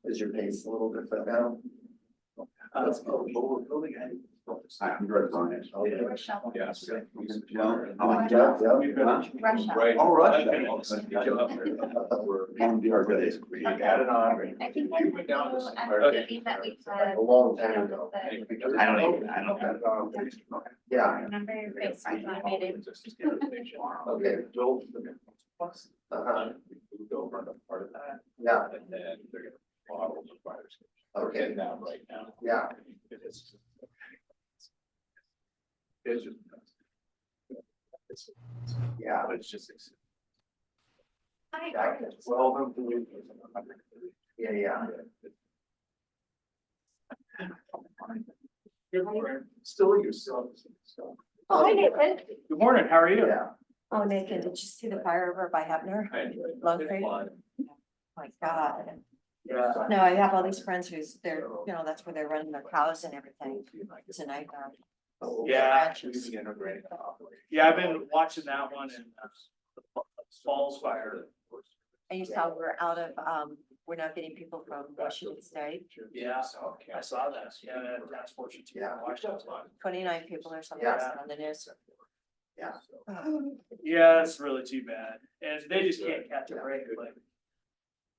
Is your pace a little different now? I'm Greg Bryant. Yes. Right. Oh, Russia. We got it on. I think that's You went down to true. some I'm fire thinking that we've had. A long time ago. I don't. Yeah. Remember your face, I thought I did. Okay. Moved over on the part of that, Yeah, and then they're gonna model the fire station. okay, Now, right now. yeah, It's just. It's, yeah. it's just. Hi. Well, Yeah. Still, you still. Oh, hi, Nathan. Good morning, how are you? Yeah. Oh, Nathan, did you see the fire over by Hefner? Love Creek? Oh my God. Yeah. No, I have all these friends who's there, you know, that's where they're running their cows and everything. It's a nightmare. Yeah. Ranches. Yeah, I've been watching that one and Falls Fire. And you saw we're out of, we're now getting people from Washington State. Yeah, I saw that. Yeah, that's fortunate. Yeah. 29 people or something Yeah. like that on the news. Yeah. Yeah, that's really too bad. And they just can't catch a break. Like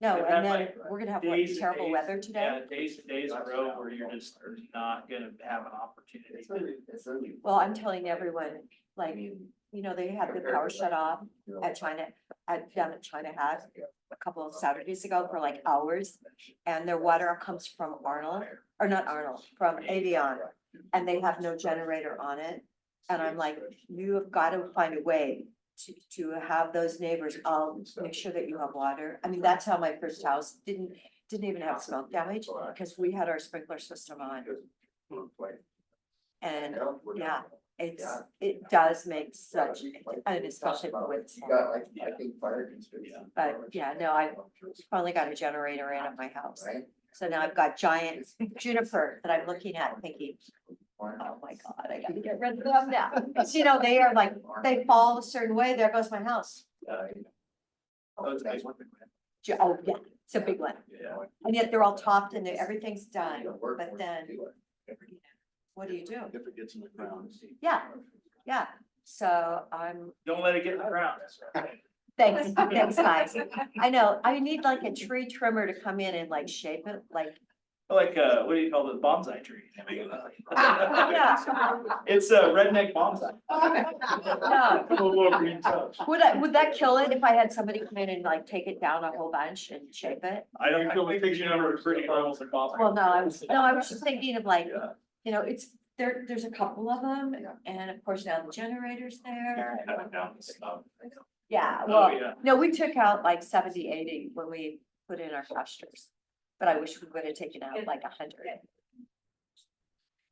No, They've had, and then like, we're gonna have what, days and terrible days- weather today? Yeah, days and days in a row where you're just not gonna have an opportunity. Well, I'm telling everyone, like, you know, they had the power shut off at China, down at China Hat a couple of Saturdays ago for like hours. And their water comes from Arnold, or not Arnold, from Avion, and they have no generator on it. And I'm like, you have got to find a way to have those neighbors, make sure that you have water. I mean, that's how my first house didn't even have smoke damage, because we had our sprinkler system on. And yeah, it does make such, and especially when it's. You got like, I think fire conspiracy. But yeah, no, I finally got a generator in at my house. Right? So now I've got giant juniper that I'm looking at thinking, oh my God, I gotta get rid of them now. Cause you know, they are like, they fall a certain way, there goes my house. Oh, it's a nice one. Oh, yeah, it's a big one. Yeah. And yet they're all topped and everything's done, but then what do you do? If it gets in the ground. Yeah, yeah. So I'm, Don't let it get in the ground. thanks guys. I know, I need like a tree trimmer to come in and like shape it, like. Like, what do you call it, bonsai tree? Yeah. It's a redneck bonsai. No. A little green touch. Would that kill it if I had somebody come in and like take it down a whole bunch and shape it? I don't think you know pretty almost like bonsai. Well, no, I was just thinking of like, Yeah. you know, there's a couple of them, and of course now the generator's there. Yeah, Oh, well, yeah. no, we took out like 70, 80 when we put in our pastures. But I wish we would have taken out like 100.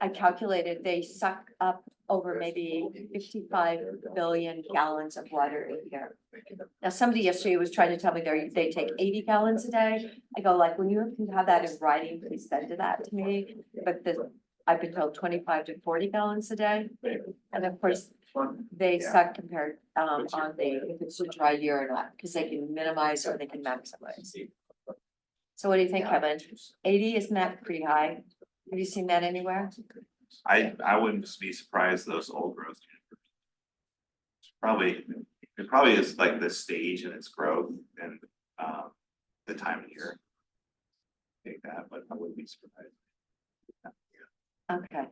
I calculated they suck up over maybe 55 billion gallons of water a year. Now, somebody yesterday was trying to tell me they take 80 gallons a day. I go like, when you can have that in writing, please send that to me. But I've been told 25 to 40 gallons a day. And of course, they suck compared on if it's a dry year or not, because they can minimize or they can maximize. So what do you think, Kevin? 80, isn't that pretty high? Have you seen that anywhere? I wouldn't be surprised those old growth. It probably is like the stage in its growth and the time of year. Take that, but I wouldn't be surprised. Okay.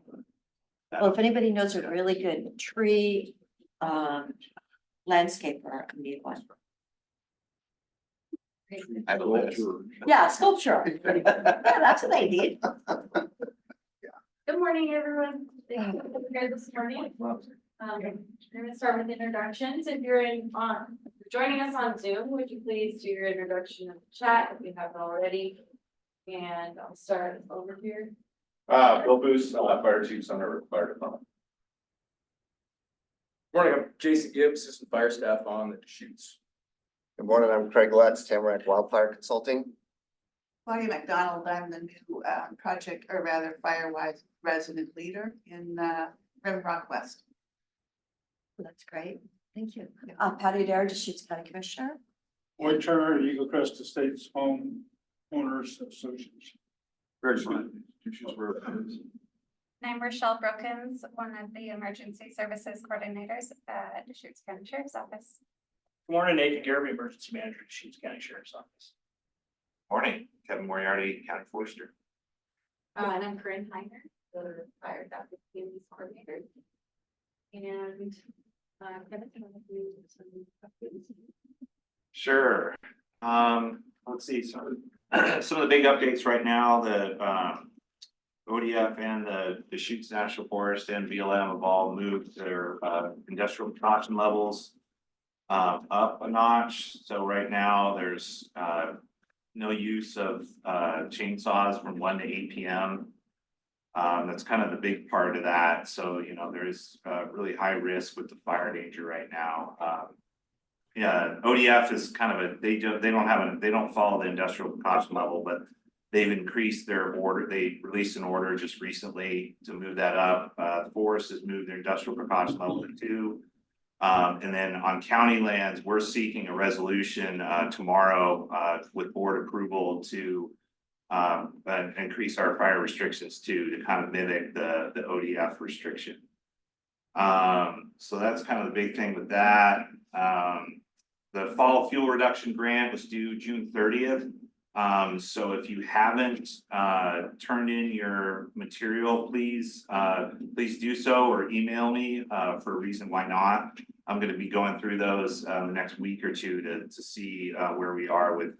Well, if anybody knows a really good tree landscaper, I need one. I believe. Yeah, sculpture. Yeah, that's what they need. Good morning, everyone. Thank you for being here this morning. I'm gonna start with introductions. If you're joining us on Zoom, would you please do your introduction in the chat if you haven't already? And I'll start over here. Bill Booth, Fire Chief Center, Fire Department. Morning, I'm Jason Gibbs, Assistant Fire Staff on the Deschutes. Good morning, I'm Craig Lutz, Tamarack Wildfire Consulting. Claudia McDonald. I'm the new project, or rather Firewise resident leader in Rim Rock West. That's great. Thank you. Patty Dare, Deschutes County Commissioner. Lloyd Turner, Eagle Crest Estates Home Owners Association. Very fine. I'm Rochelle Brookins, one of the emergency services coordinators at Deschutes County Sheriff's Office. Good morning, Nathan Garvey, Emergency Manager, Deschutes County Sheriff's Office. Morning, Kevin Moriarty, County Forester. And I'm Corinne Heiner, the fire traffic communities coordinator. And, Kevin, can I do some updates? Sure. Let's see, some of the big updates right now, the ODF and the Deschutes National Forest and BLM have all moved their industrial precaution levels up a notch. So right now there's no use of chainsaws from 1 to 8 p.m. That's kind of the big part of that. So, you know, there's really high risk with the fire danger right now. Yeah, ODF is kind of they don't follow the industrial precaution level, but they've increased their order. They released an order just recently to move that up. The forest has moved their industrial precaution level to 2. And then on county lands, we're seeking a resolution tomorrow with board approval to increase our fire restrictions to kind of mimic the ODF restriction. So that's kind of the big thing with that. The fall fuel reduction grant was due June 30th. So if you haven't turned in your material, please do so or email me for a reason why not. I'm going to be going through those the next week or two to see where we are with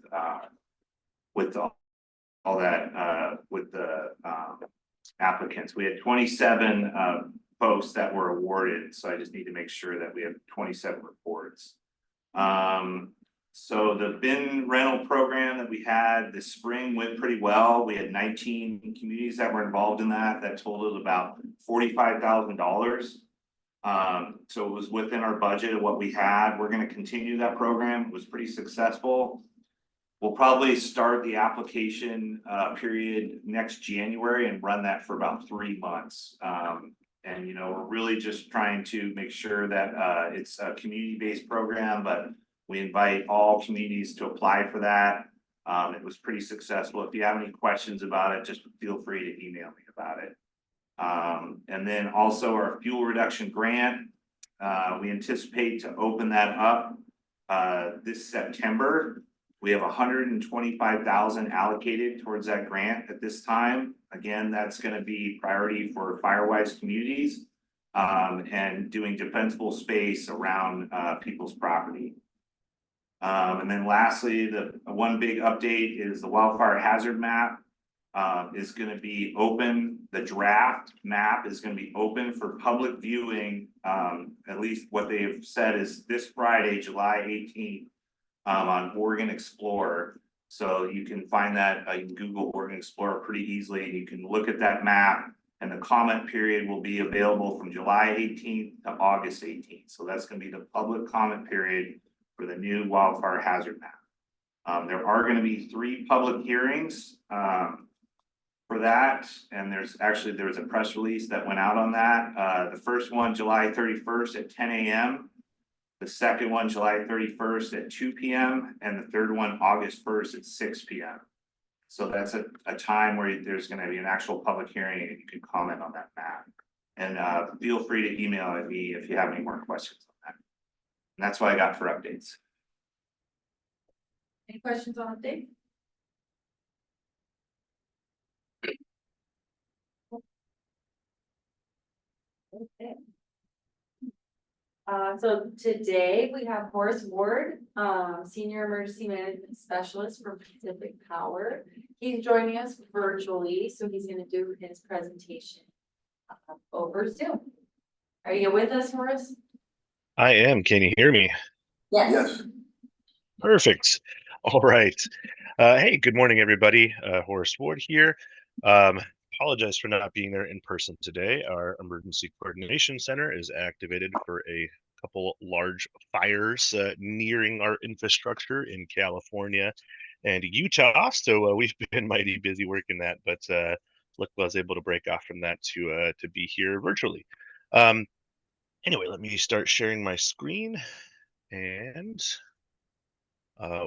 all that with the applicants. We had 27 posts that were awarded, so I just need to make sure that we have 27 reports. So the bin rental program that we had this spring went pretty well. We had 19 communities that were involved in that totaled about $45,000. So it was within our budget of what we had. We're going to continue that program. It was pretty successful. We'll probably start the application period next January and run that for about 3 months. And, you know, we're really just trying to make sure that it's a community-based program, but we invite all communities to apply for that. It was pretty successful. If you have any questions about it, just feel free to email me about it. And then also our fuel reduction grant, we anticipate to open that up this September. We have 125,000 allocated towards that grant at this time. Again, that's going to be priority for Firewise communities and doing defensible space around people's property. And then lastly, the one big update is the wildfire hazard map is going to be open. The draft map is going to be open for public viewing. At least what they have said is this Friday, July 18th. On Oregon Explorer. So you can find that, you can Google Oregon Explorer pretty easily and you can look at that map, and the comment period will be available from July 18th to August 18th. So that's going to be the public comment period for the new wildfire hazard map. There are going to be 3 public hearings for that. And there was a press release that went out on that. The first one, July 31st at 10 a.m. The second one, July 31st at 2 p.m. and the third one, August 1st at 6 p.m. So that's a time where there's going to be an actual public hearing and you can comment on that map. And feel free to email me if you have any more questions on that. And that's what I got for updates. Any questions on update? Okay. So today we have Horace Ward, Senior Emergency Management Specialist for Pacific Power. He's joining us virtually, so he's going to do his presentation over Zoom. Are you with us, Horace? I am. Can you hear me? Yes. Perfect. All right. Hey, good morning, everybody. Horace Ward here. Apologize for not being there in person today. Our emergency coordination center is activated for a couple large fires nearing our infrastructure in California and Utah. So we've been mighty busy working that, but luckily I was able to break off from that to be here virtually. Anyway, let me start sharing my screen, and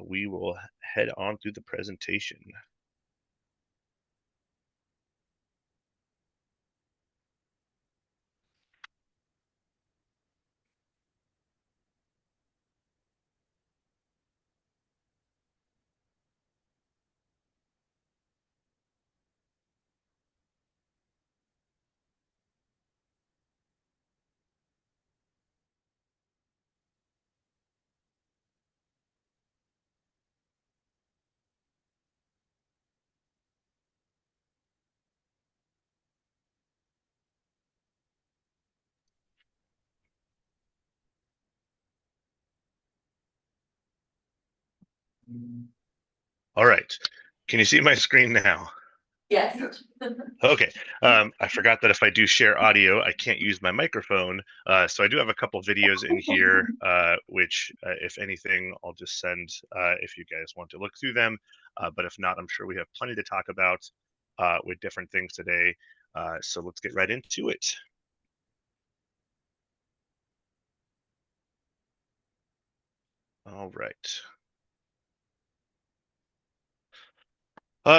we will head on through the presentation. All right, can you see my screen now? Yes. Okay, I forgot that if I do share audio, I can't use my microphone. So I do have a couple videos in here, which if anything, I'll just send if you guys want to look through them. But if not, I'm sure we have plenty to talk about with different things today. So let's get right into it. All right.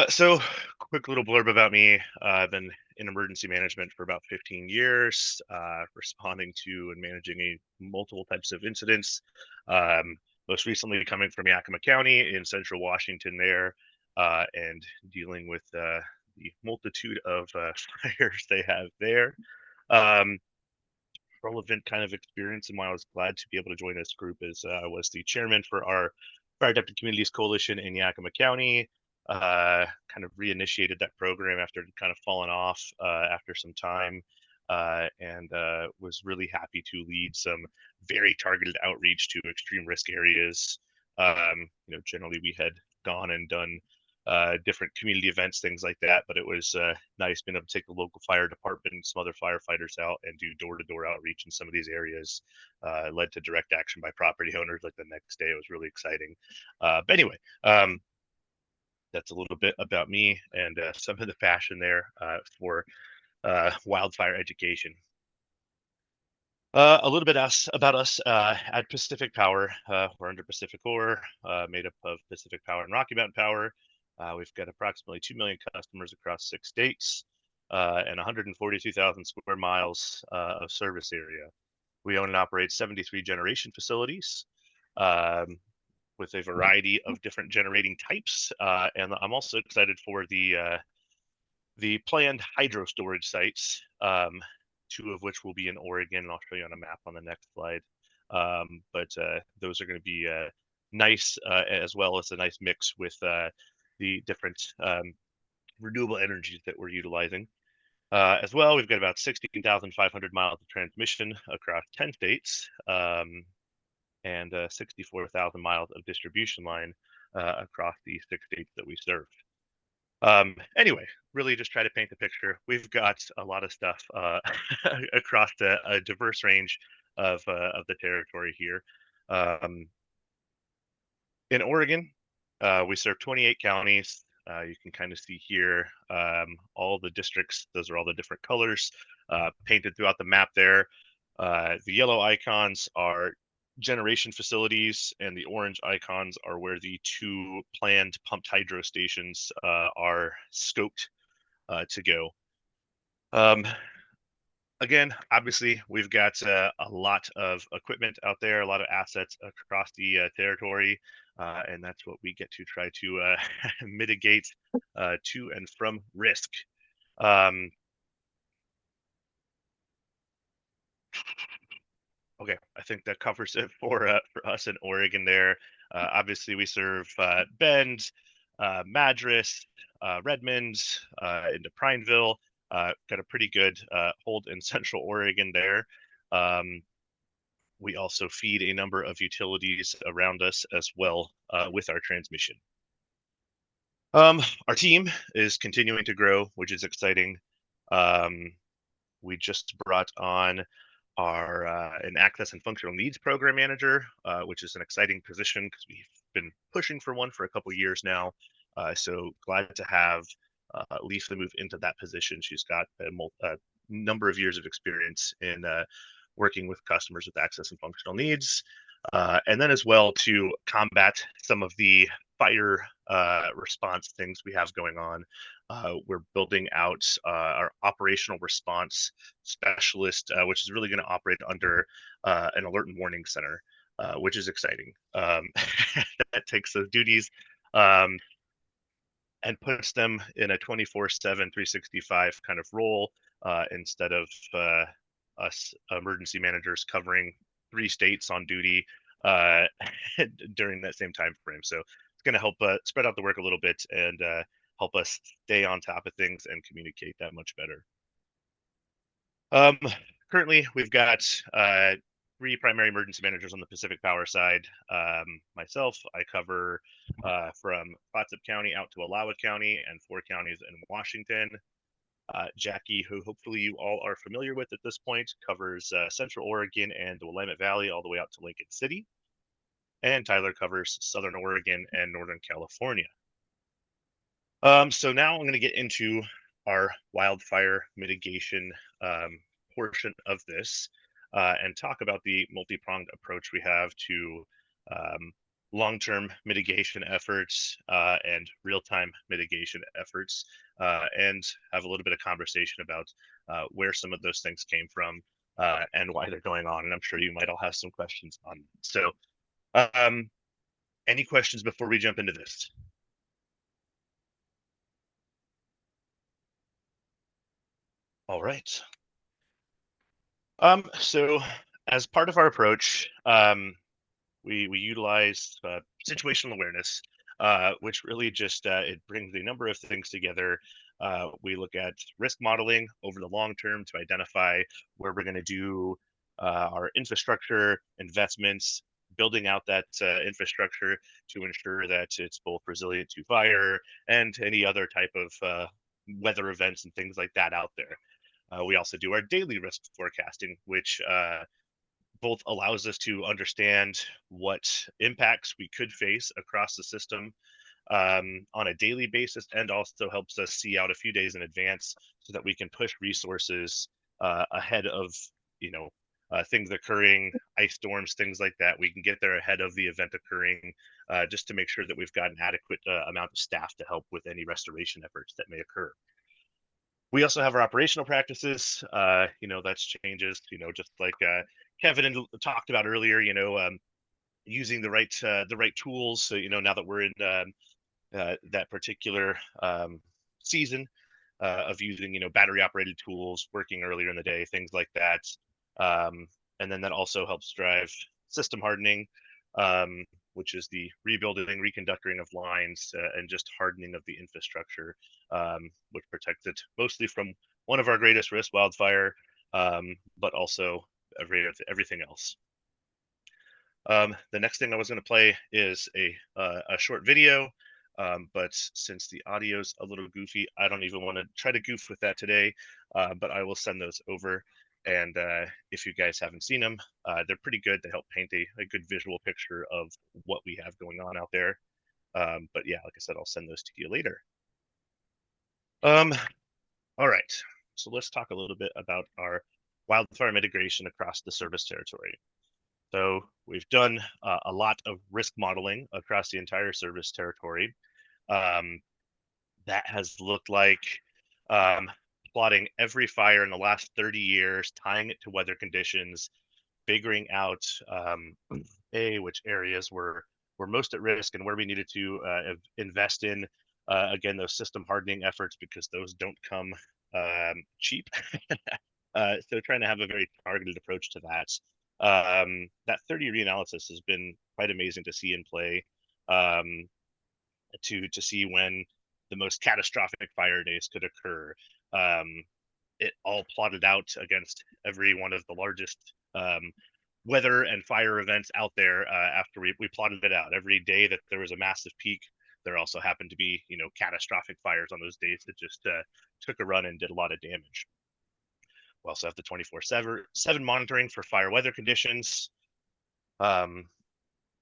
So quick little blurb about me. I've been in emergency management for about 15 years, responding to and managing multiple types of incidents. Most recently coming from Yakima County in central Washington there, and dealing with the multitude of fires they have there. Relevant kind of experience, and why I was glad to be able to join this group is I was the chairman for our Fire Adapted Communities Coalition in Yakima County. Kind of reinitiated that program after it kind of fallen off after some time, and was really happy to lead some very targeted outreach to extreme risk areas. Generally we had gone and done different community events, things like that. But it was nice being able to take the local fire department and some other firefighters out and do door-to-door outreach in some of these areas. Led to direct action by property owners like the next day. It was really exciting. But anyway, that's a little bit about me and some of the passion there for wildfire education. A little bit about us at Pacific Power. We're under Pacific Core, made up of Pacific Power and Rocky Mountain Power. We've got approximately 2 million customers across 6 states and 142,000 square miles of service area. We own and operate 73 generation facilities with a variety of different generating types. And I'm also excited for the planned hydro storage sites, 2 of which will be in Oregon, and I'll show you on a map on the next slide. But those are going to be nice, as well as a nice mix with the different renewable energies that we're utilizing. As well, we've got about 16,500 miles of transmission across 10 states, and 64,000 miles of distribution line across the 6 states that we serve. Anyway, really just try to paint the picture. We've got a lot of stuff across a diverse range of the territory here. In Oregon, we serve 28 counties. You can kind of see here all the districts. Those are all the different colors painted throughout the map there. The yellow icons are generation facilities, and the orange icons are where the 2 planned pumped hydro stations are scoped to go. Again, obviously, we've got a lot of equipment out there, a lot of assets across the territory, and that's what we get to try to mitigate to and from risk. Okay, I think that covers it for us in Oregon there. Obviously, we serve Bend, Madras, Redmond, into Prineville. Got a pretty good hold in Central Oregon there. We also feed a number of utilities around us as well with our transmission. Our team is continuing to grow, which is exciting. We just brought on are an access and functional needs program manager, which is an exciting position because we've been pushing for one for a couple years now. So glad to have Lisa move into that position. She's got a number of years of experience in working with customers with access and functional needs. And then as well to combat some of the fire response things we have going on. We're building out our operational response specialist, which is really going to operate under an alert and warning center, which is exciting. That takes those duties and puts them in a 24/7, 365 kind of role instead of us emergency managers covering 3 states on duty uh, during that same time frame. So it's going to help spread out the work a little bit and help us stay on top of things and communicate that much better. Um, Currently, we've got 3 primary emergency managers on the Pacific Power side. Myself, I cover from Clatsop County out to Alawah County and 4 counties in Washington. Jackie, who hopefully you all are familiar with at this point, covers Central Oregon and the Willamette Valley all the way out to Lincoln City. And Tyler covers Southern Oregon and Northern California. So now I'm going to get into our wildfire mitigation portion of this and talk about the multi-pronged approach we have to long-term mitigation efforts and real-time mitigation efforts, and have a little bit of conversation about where some of those things came from and why they're going on. And I'm sure you might all have some questions on them. So any questions before we jump into this? All right. So as part of our approach, we utilize situational awareness, which really just it brings a number of things together. We look at risk modeling over the long term to identify where we're going to do our infrastructure investments, building out that infrastructure to ensure that it's both resilient to fire and any other type of weather events and things like that out there. We also do our daily risk forecasting, which both allows us to understand what impacts we could face across the system on a daily basis, and also helps us see out a few days in advance so that we can push resources ahead of things occurring, ice storms, things like that. We can get there ahead of the event occurring, just to make sure that we've got an adequate amount of staff to help with any restoration efforts that may occur. We also have our operational practices. That's changes, just like Kevin talked about earlier, using the right tools. So, now that we're in that particular season of using, battery operated tools, working earlier in the day, things like that. And then that also helps drive system hardening, which is the rebuilding, reconductoring of lines, and just hardening of the infrastructure, which protects it mostly from one of our greatest risks, wildfire, but also everything else. The next thing I was going to play is a short video, but since the audio's a little goofy, I don't even want to try to goof with that today, but I will send those over. And if you guys haven't seen them, they're pretty good. They help paint a good visual picture of what we have going on out there. But yeah, like I said, I'll send those to you later. All right, so let's talk a little bit about our wildfire mitigation across the service territory. So we've done a lot of risk modeling across the entire service territory. That has looked like plotting every fire in the last 30 years, tying it to weather conditions, figuring out which areas were most at risk and where we needed to invest in, again, those system hardening efforts, because those don't come cheap. So trying to have a very targeted approach to that. That 30-year reanalysis has been quite amazing to see in play, to see when the most catastrophic fire days could occur. It all plotted out against every one of the largest weather and fire events out there. After we plotted it out, every day that there was a massive peak, there also happened to be catastrophic fires on those days that just took a run and did a lot of damage. We also have the 24/7 monitoring for fire weather conditions.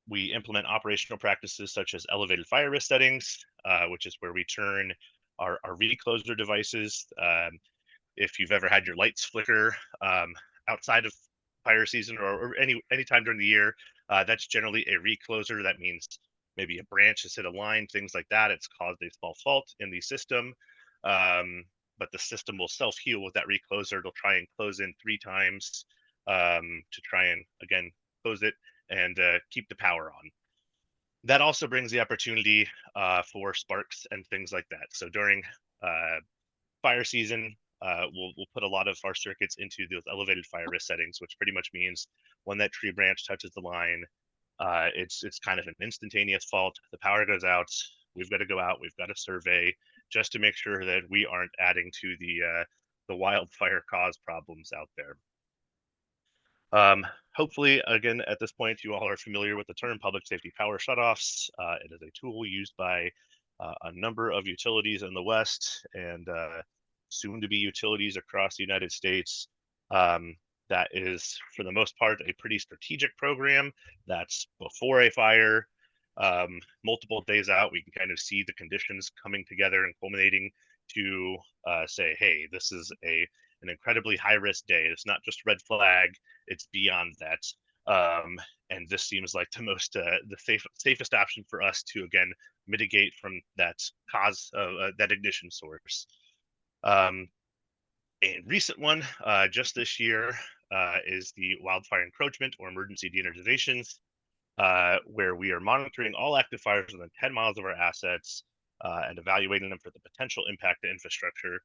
We implement operational practices such as elevated fire risk settings, which is where we turn our recloser devices. If you've ever had your lights flicker outside of fire season or any time during the year, that's generally a recloser. That means maybe a branch has hit a line, things like that. It's caused a small fault in the system, but the system will self-heal with that recloser. It'll try and close in 3 times to try and, again, close it and keep the power on. That also brings the opportunity for sparks and things like that. So during fire season, we'll put a lot of our circuits into those elevated fire risk settings, which pretty much means when that tree branch touches the line, it's kind of an instantaneous fault. The power goes out. We've got to go out. We've got to survey just to make sure that we aren't adding to the wildfire cause problems out there. Hopefully, again, at this point, you all are familiar with the term public safety power shutoffs. It is a tool used by a number of utilities in the West and soon to be utilities across the United States. That is, for the most part, a pretty strategic program that's before a fire. Multiple days out, we can kind of see the conditions coming together and culminating to say, hey, this is an incredibly high risk day. It's not just red flag, it's beyond that. And this seems like the most the safest option for us to, again, mitigate from that cause of that ignition source. A recent one just this year is the wildfire encroachment or emergency de-energizations, where we are monitoring all active fires within 10 miles of our assets and evaluating them for the potential impact to infrastructure.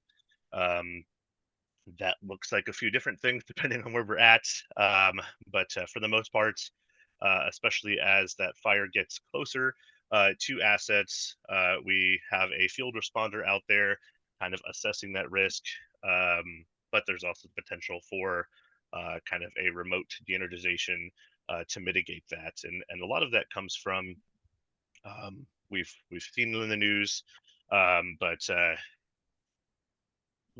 That looks like a few different things depending on where we're at, but for the most part, especially as that fire gets closer to assets, we have a field responder out there kind of assessing that risk, but there's also the potential for kind of a remote de-energization to mitigate that, and a lot of that comes from we've seen it in the news, but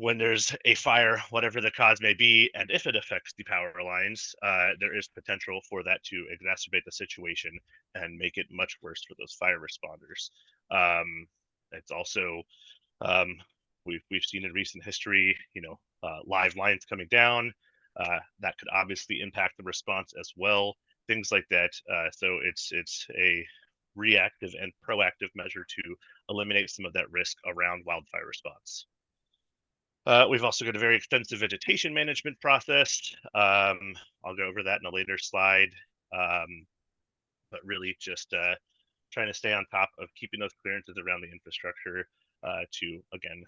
when there's a fire, whatever the cause may be, and if it affects the power lines, there is potential for that to exacerbate the situation and make it much worse for those fire responders. It's also we've seen in recent history, live lines coming down. That could obviously impact the response as well. Things like that. So it's a reactive and proactive measure to eliminate some of that risk around wildfire response. We've also got a very extensive vegetation management process. I'll go over that in a later slide, but really just trying to stay on top of keeping those clearances around the infrastructure to, again,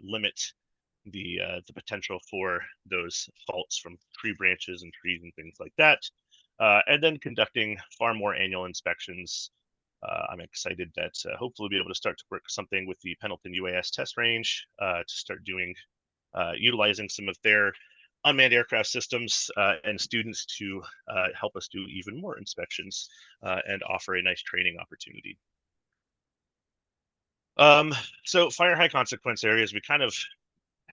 limit the potential for those faults from tree branches and trees and things like that. And then conducting far more annual inspections. I'm excited that hopefully we'll be able to start to work something with the Pendleton UAS test range to start doing utilizing some of their unmanned aircraft systems and students to help us do even more inspections and offer a nice training opportunity. So fire high consequence areas, we kind of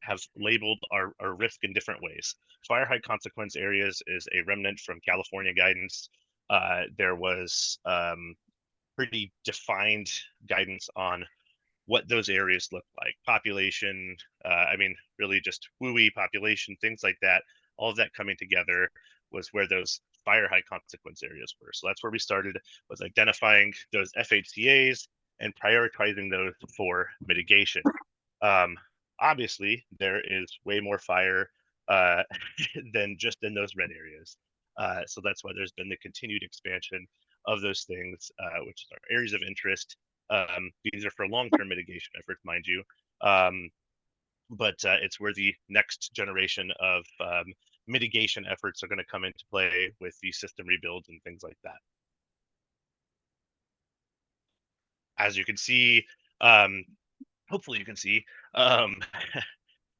have labeled our risk in different ways. Fire high consequence areas is a remnant from California guidance. There was pretty defined guidance on what those areas look like. Population, really just WUI population, things like that. All of that coming together was where those fire high consequence areas were. So that's where we started, was identifying those FHCAs and prioritizing those for mitigation. Obviously, there is way more fire than just in those red areas. So that's why there's been the continued expansion of those things, which is our areas of interest. These are for long-term mitigation efforts, mind you, but it's where the next generation of mitigation efforts are going to come into play with the system rebuilds and things like that. As you can see, hopefully you can see,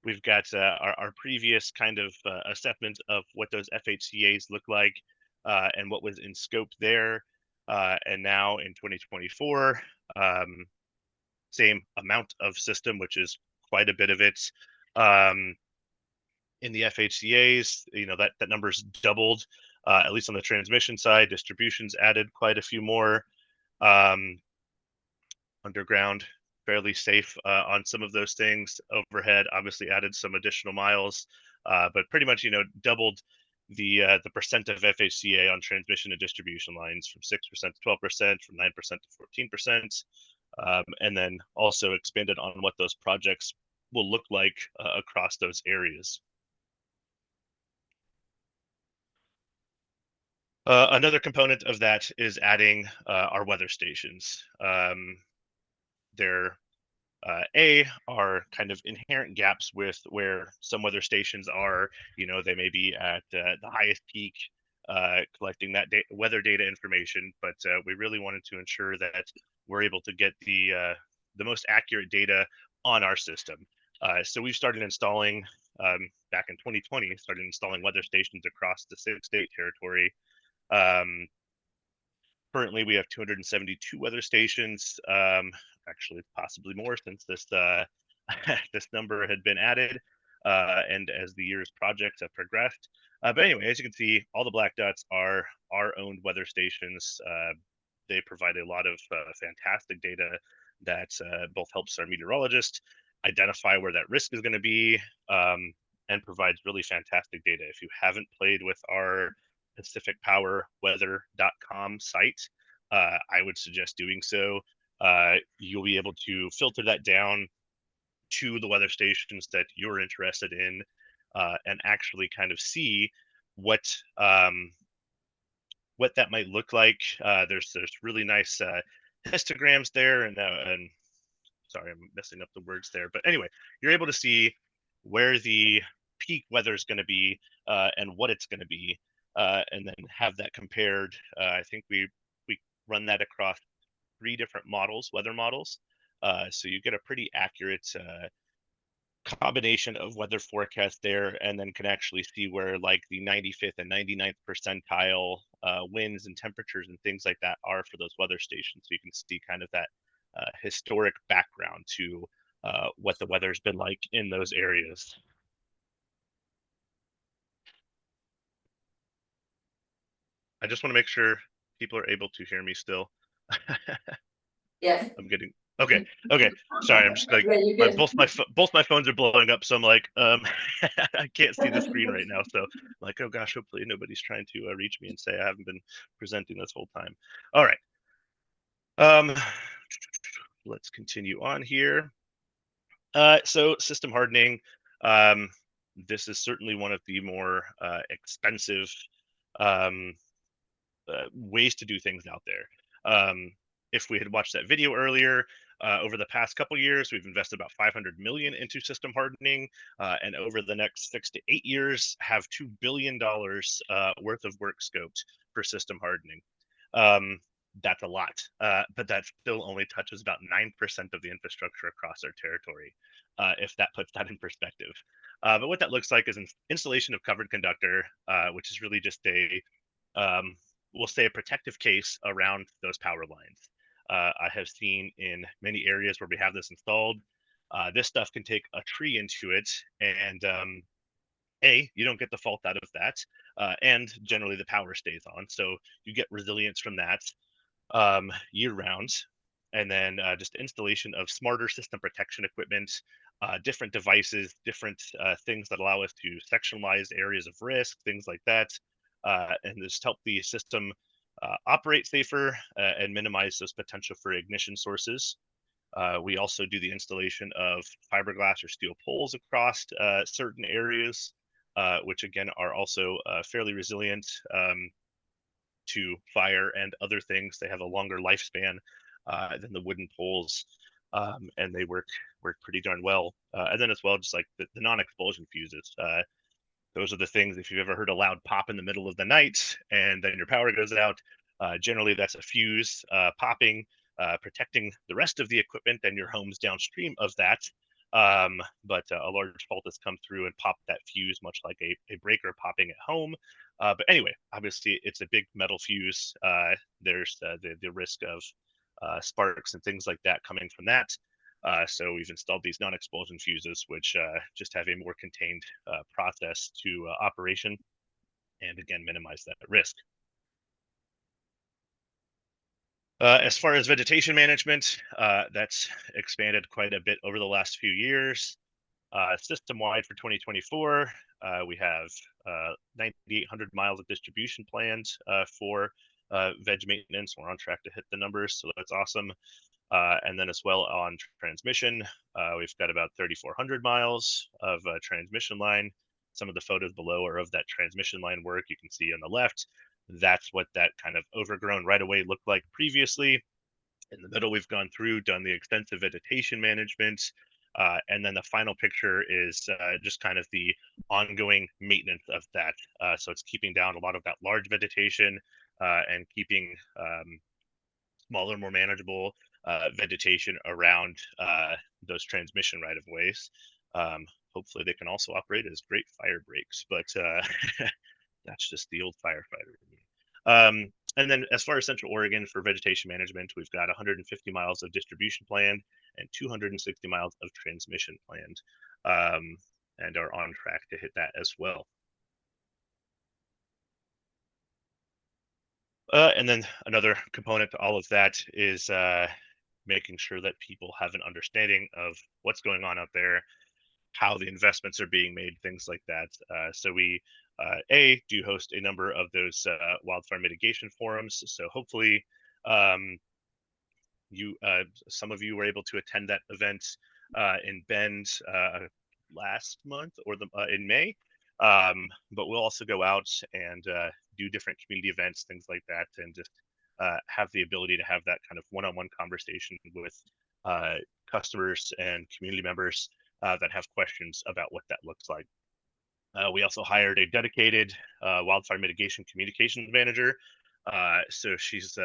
we've got our previous kind of assessment of what those FHCAs look like and what was in scope there. And now in 2024, same amount of system, which is quite a bit of it. In the FHCA's, that number's doubled, at least on the transmission side. Distribution's added quite a few more. Underground, fairly safe on some of those things. Overhead, obviously added some additional miles, but pretty much, doubled the percent of FHCA on transmission and distribution lines from 6% to 12%, from 9% to 14%, and then also expanded on what those projects will look like across those areas. Another component of that is adding our weather stations. There are kind of inherent gaps with where some weather stations are. They may be at the highest peak, collecting that weather data information, but we really wanted to ensure that we're able to get the most accurate data on our system. So we've started installing, back in 2020, started installing weather stations across the 6-state territory. Currently, we have 272 weather stations. Actually, possibly more since this this number had been added, and as the year's projects have progressed. But anyway, as you can see, all the black dots are our owned weather stations. They provide a lot of fantastic data that both helps our meteorologist identify where that risk is going to be, and provides really fantastic data. If you haven't played with our pacificpowerweather.com site, I would suggest doing so. You'll be able to filter that down to the weather stations that you're interested in, and actually kind of see what that might look like. There's really nice histograms there, and sorry, I'm messing up the words there, but anyway, you're able to see where the peak weather is going to be, and what it's going to be, and then have that compared. I think we run that across 3 different models, weather models, so you get a pretty accurate combination of weather forecast there, and then can actually see where like the 95th and 99th percentile winds and temperatures and things like that are for those weather stations. So you can see kind of that historic background to what the weather's been like in those areas. I just want to make sure people are able to hear me still. Yes. I'm getting okay. Sorry, I'm just like both my phones are blowing up, so I'm like, I can't see the screen right now. So I'm like, oh gosh, hopefully nobody's trying to reach me and say I haven't been presenting this whole time. All right. Let's continue on here. So system hardening. This is certainly one of the more expensive ways to do things out there. If we had watched that video earlier, over the past couple years, we've invested about 500 million into system hardening, and over the next 6 to 8 years, have $2 billion worth of work scoped for system hardening. That's a lot, but that still only touches about 9% of the infrastructure across our territory, if that puts that in perspective. But what that looks like is an installation of covered conductor, which is really just we'll say a protective case around those power lines. I have seen in many areas where we have this installed, this stuff can take a tree into it, and you don't get the fault out of that, and generally the power stays on, so you get resilience from that year round. And then just installation of smarter system protection equipment, different devices, different things that allow us to sectionalize areas of risk, things like that, and just help the system operate safer and minimize those potential for ignition sources. We also do the installation of fiberglass or steel poles across certain areas, which again are also fairly resilient to fire and other things. They have a longer lifespan than the wooden poles, and they work pretty darn well. And then as well, just like the non-expulsion fuses. Those are the things, if you've ever heard a loud pop in the middle of the night and then your power goes out, generally that's a fuse popping, protecting the rest of the equipment and your home's downstream of that. But a large fault has come through and popped that fuse, much like a breaker popping at home. But anyway, obviously it's a big metal fuse. There's the risk of sparks and things like that coming from that. So we've installed these non-expulsion fuses, which just have a more contained process to operation, and again, minimize that risk. As far as vegetation management, that's expanded quite a bit over the last few years. System-wide for 2024, we have 9,800 miles of distribution planned for veg maintenance. We're on track to hit the numbers, so that's awesome. And then as well on transmission, we've got about 3,400 miles of transmission line. Some of the photos below are of that transmission line work. You can see on the left, that's what that kind of overgrown right away looked like previously. In the middle, we've gone through, done the extensive vegetation management. And then the final picture is just kind of the ongoing maintenance of that. So it's keeping down a lot of that large vegetation and keeping smaller, more manageable vegetation around those transmission right of ways. Hopefully they can also operate as great fire breaks, but that's just the old firefighter. And then as far as Central Oregon for vegetation management, we've got 150 miles of distribution planned and 260 miles of transmission planned, and are on track to hit that as well. And then another component to all of that is making sure that people have an understanding of what's going on out there, how the investments are being made, things like that. So we do host a number of those wildfire mitigation forums. So hopefully some of you were able to attend that event in Bend last month or in May. But we'll also go out and do different community events, things like that, and just have the ability to have that kind of one-on-one conversation with customers and community members that have questions about what that looks like. We also hired a dedicated wildfire mitigation communications manager. So she's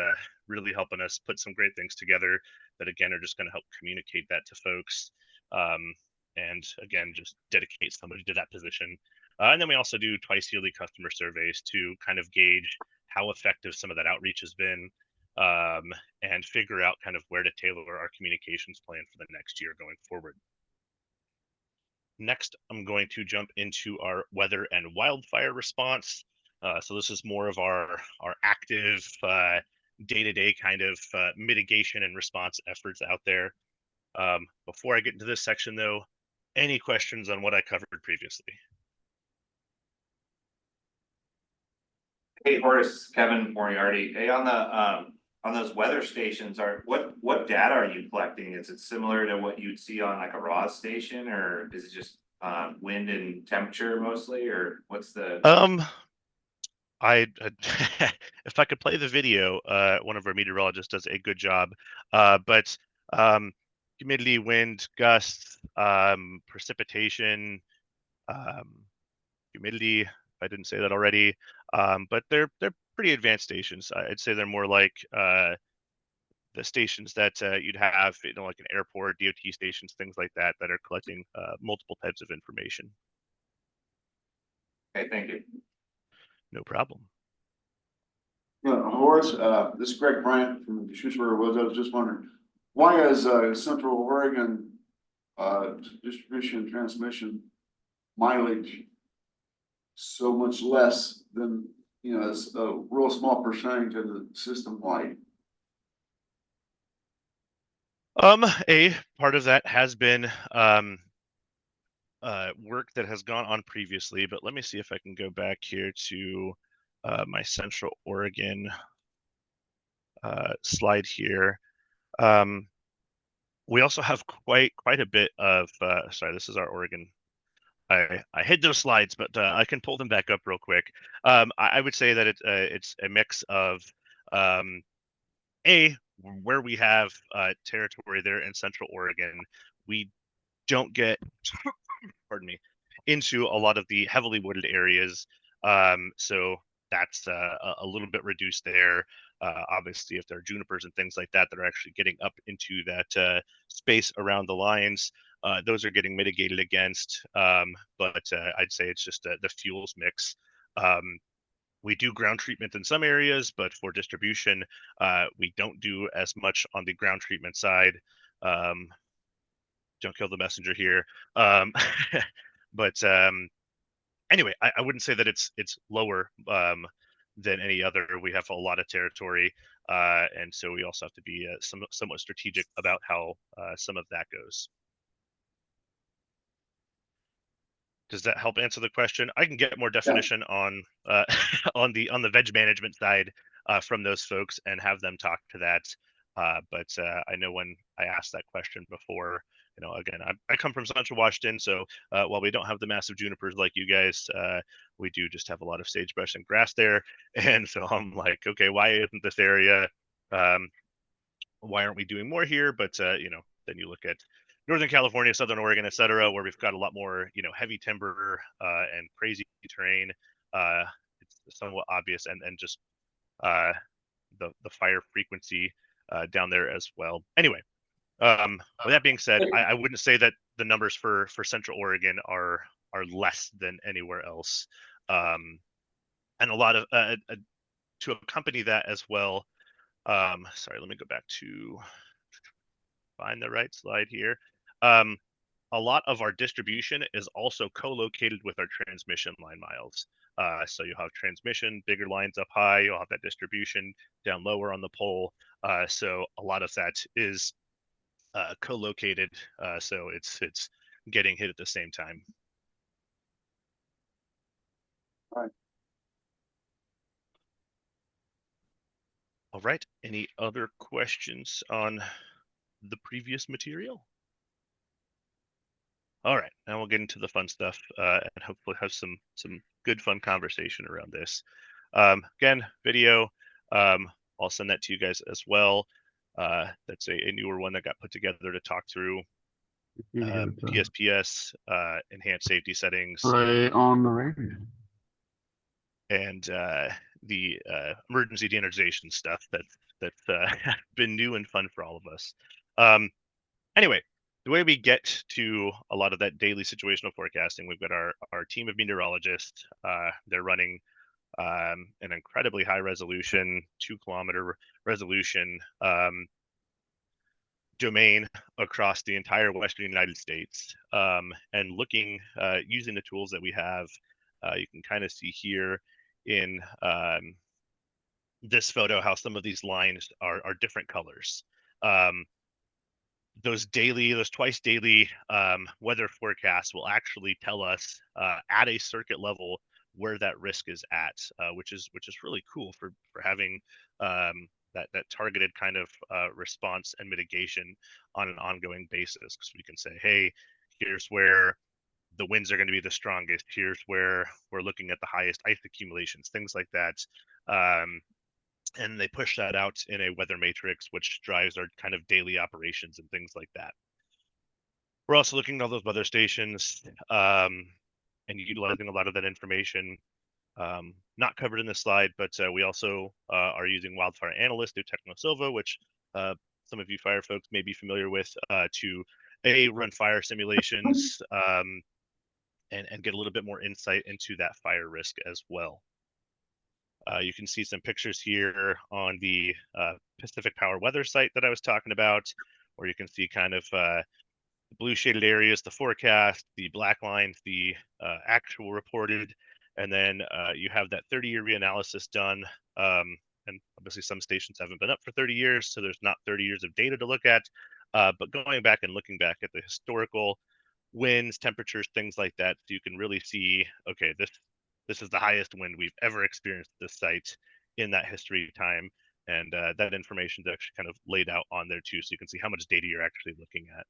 really helping us put some great things together that, again, are just going to help communicate that to folks. And again, just dedicate somebody to that position. And then we also do twice yearly customer surveys to kind of gauge how effective some of that outreach has been, and figure out kind of where to tailor our communications plan for the next year going forward. Next, I'm going to jump into our weather and wildfire response. So this is more of our active day-to-day kind of mitigation and response efforts out there. Before I get into this section, though, any questions on what I covered previously? Hey, Horace, Kevin Moriarty. Hey, on those weather stations, what data are you collecting? Is it similar to what you'd see on like a RAW station, or is it just wind and temperature mostly, or what's the? I if I could play the video, one of our meteorologists does a good job. But humidity, wind, gusts, precipitation, humidity, if I didn't say that already. But they're pretty advanced stations. I'd say they're more like the stations that you'd have, like an airport, DOT stations, things like that, that are collecting multiple types of information. Okay, thank you. No problem. Yeah, Horace, this is Greg Bryant from Shrewsbury Woods. I was just wondering, why is Central Oregon distribution and transmission mileage so much less than, it's a real small percentage of the system wide? A part of that has been work that has gone on previously, but let me see if I can go back here to my Central Oregon slide here. We also have quite a bit of sorry, this is our Oregon. I hid those slides, but I can pull them back up real quick. I would say that it's a mix of where we have territory there in Central Oregon, we don't get pardon me, into a lot of the heavily wooded areas. So that's a little bit reduced there. Obviously, if there are junipers and things like that that are actually getting up into that space around the lines, those are getting mitigated against. But I'd say it's just the fuels mix. We do ground treatment in some areas, but for distribution, we don't do as much on the ground treatment side. don't kill the messenger here. But anyway, I wouldn't say that it's lower than any other. We have a lot of territory, and so we also have to be somewhat strategic about how some of that goes. Does that help answer the question? I can get more definition on on the veg management side from those folks and have them talk to that. But I know when I asked that question before, again, I come from Central Washington, so while we don't have the massive junipers like you guys, we do just have a lot of sagebrush and grass there. And so I'm like, okay, why isn't this area? Why aren't we doing more here? But then you look at Northern California, Southern Oregon, et cetera, where we've got a lot more, heavy timber and crazy terrain. It's somewhat obvious, and just the fire frequency down there as well. Anyway, with that being said, I wouldn't say that the numbers for Central Oregon are less than anywhere else, and a lot of to accompany that as well. Sorry, let me go back to find the right slide here. A lot of our distribution is also co-located with our transmission line miles. So you'll have transmission, bigger lines up high, you'll have that distribution down lower on the pole. So a lot of that is co-located. So it's getting hit at the same time. Right. All right. Any other questions on the previous material? All right, now we'll get into the fun stuff and hopefully have some good fun conversation around this. Again, video, I'll send that to you guys as well. That's a newer one that got put together to talk through PSPS, enhanced safety settings, play on the radio, and the emergency de-energization stuff that's been new and fun for all of us. Anyway, the way we get to a lot of that daily situational forecasting, we've got our team of meteorologists. They're running an incredibly high resolution, 2-kilometer resolution domain across the entire Western United States, and looking using the tools that we have. You can kind of see here in this photo how some of these lines are different colors. Those twice daily weather forecasts will actually tell us at a circuit level where that risk is at, which is really cool for having that targeted kind of response and mitigation on an ongoing basis. Because we can say, hey, here's where the winds are going to be the strongest. Here's where we're looking at the highest ice accumulations, things like that. And they push that out in a weather matrix, which drives our kind of daily operations and things like that. We're also looking at all those weather stations and utilizing a lot of that information. Not covered in this slide, but we also are using Wildfire Analyst through Technosilva, which some of you fire folks may be familiar with, to run fire simulations and get a little bit more insight into that fire risk as well. You can see some pictures here on the Pacific Power weather site that I was talking about, where you can see kind of the blue shaded areas, the forecast, the black lines, the actual reported, and then you have that 30-year reanalysis done. And obviously some stations haven't been up for 30 years, so there's not 30 years of data to look at. But going back and looking back at the historical winds, temperatures, things like that, so you can really see, okay, this is the highest wind we've ever experienced at this site in that history time. And that information is actually kind of laid out on there too. So you can see how much data you're actually looking at,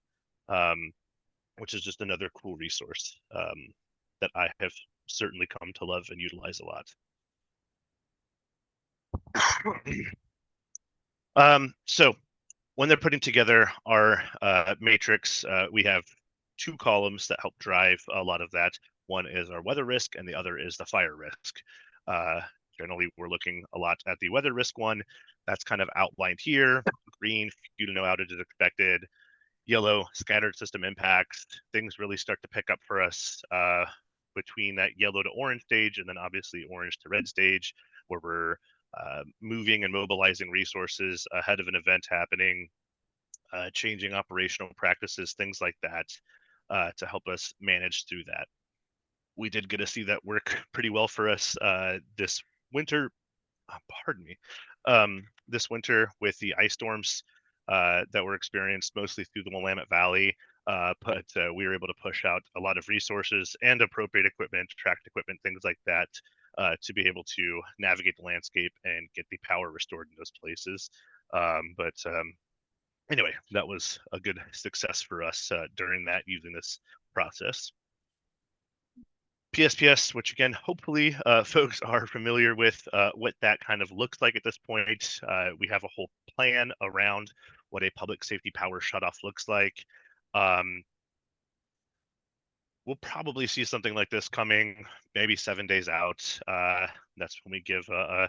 which is just another cool resource that I have certainly come to love and utilize a lot. So when they're putting together our matrix, we have 2 columns that help drive a lot of that. One is our weather risk and the other is the fire risk. Generally, we're looking a lot at the weather risk one. That's kind of outlined here. Green, few to no outages expected. Yellow, scattered system impacts. Things really start to pick up for us between that yellow to orange stage, and then obviously orange to red stage, where we're moving and mobilizing resources ahead of an event happening. changing operational practices, things like that, to help us manage through that. We did get to see that work pretty well for us this winter. Pardon me. This winter with the ice storms that were experienced mostly through the Willamette Valley. But we were able to push out a lot of resources and appropriate equipment, tracked equipment, things like that, to be able to navigate the landscape and get the power restored in those places. Anyway, that was a good success for us during that using this process. PSPS, which again, hopefully folks are familiar with what that kind of looks like at this point. We have a whole plan around what a public safety power shutoff looks like. We'll probably see something like this coming maybe 7 days out. That's when we give a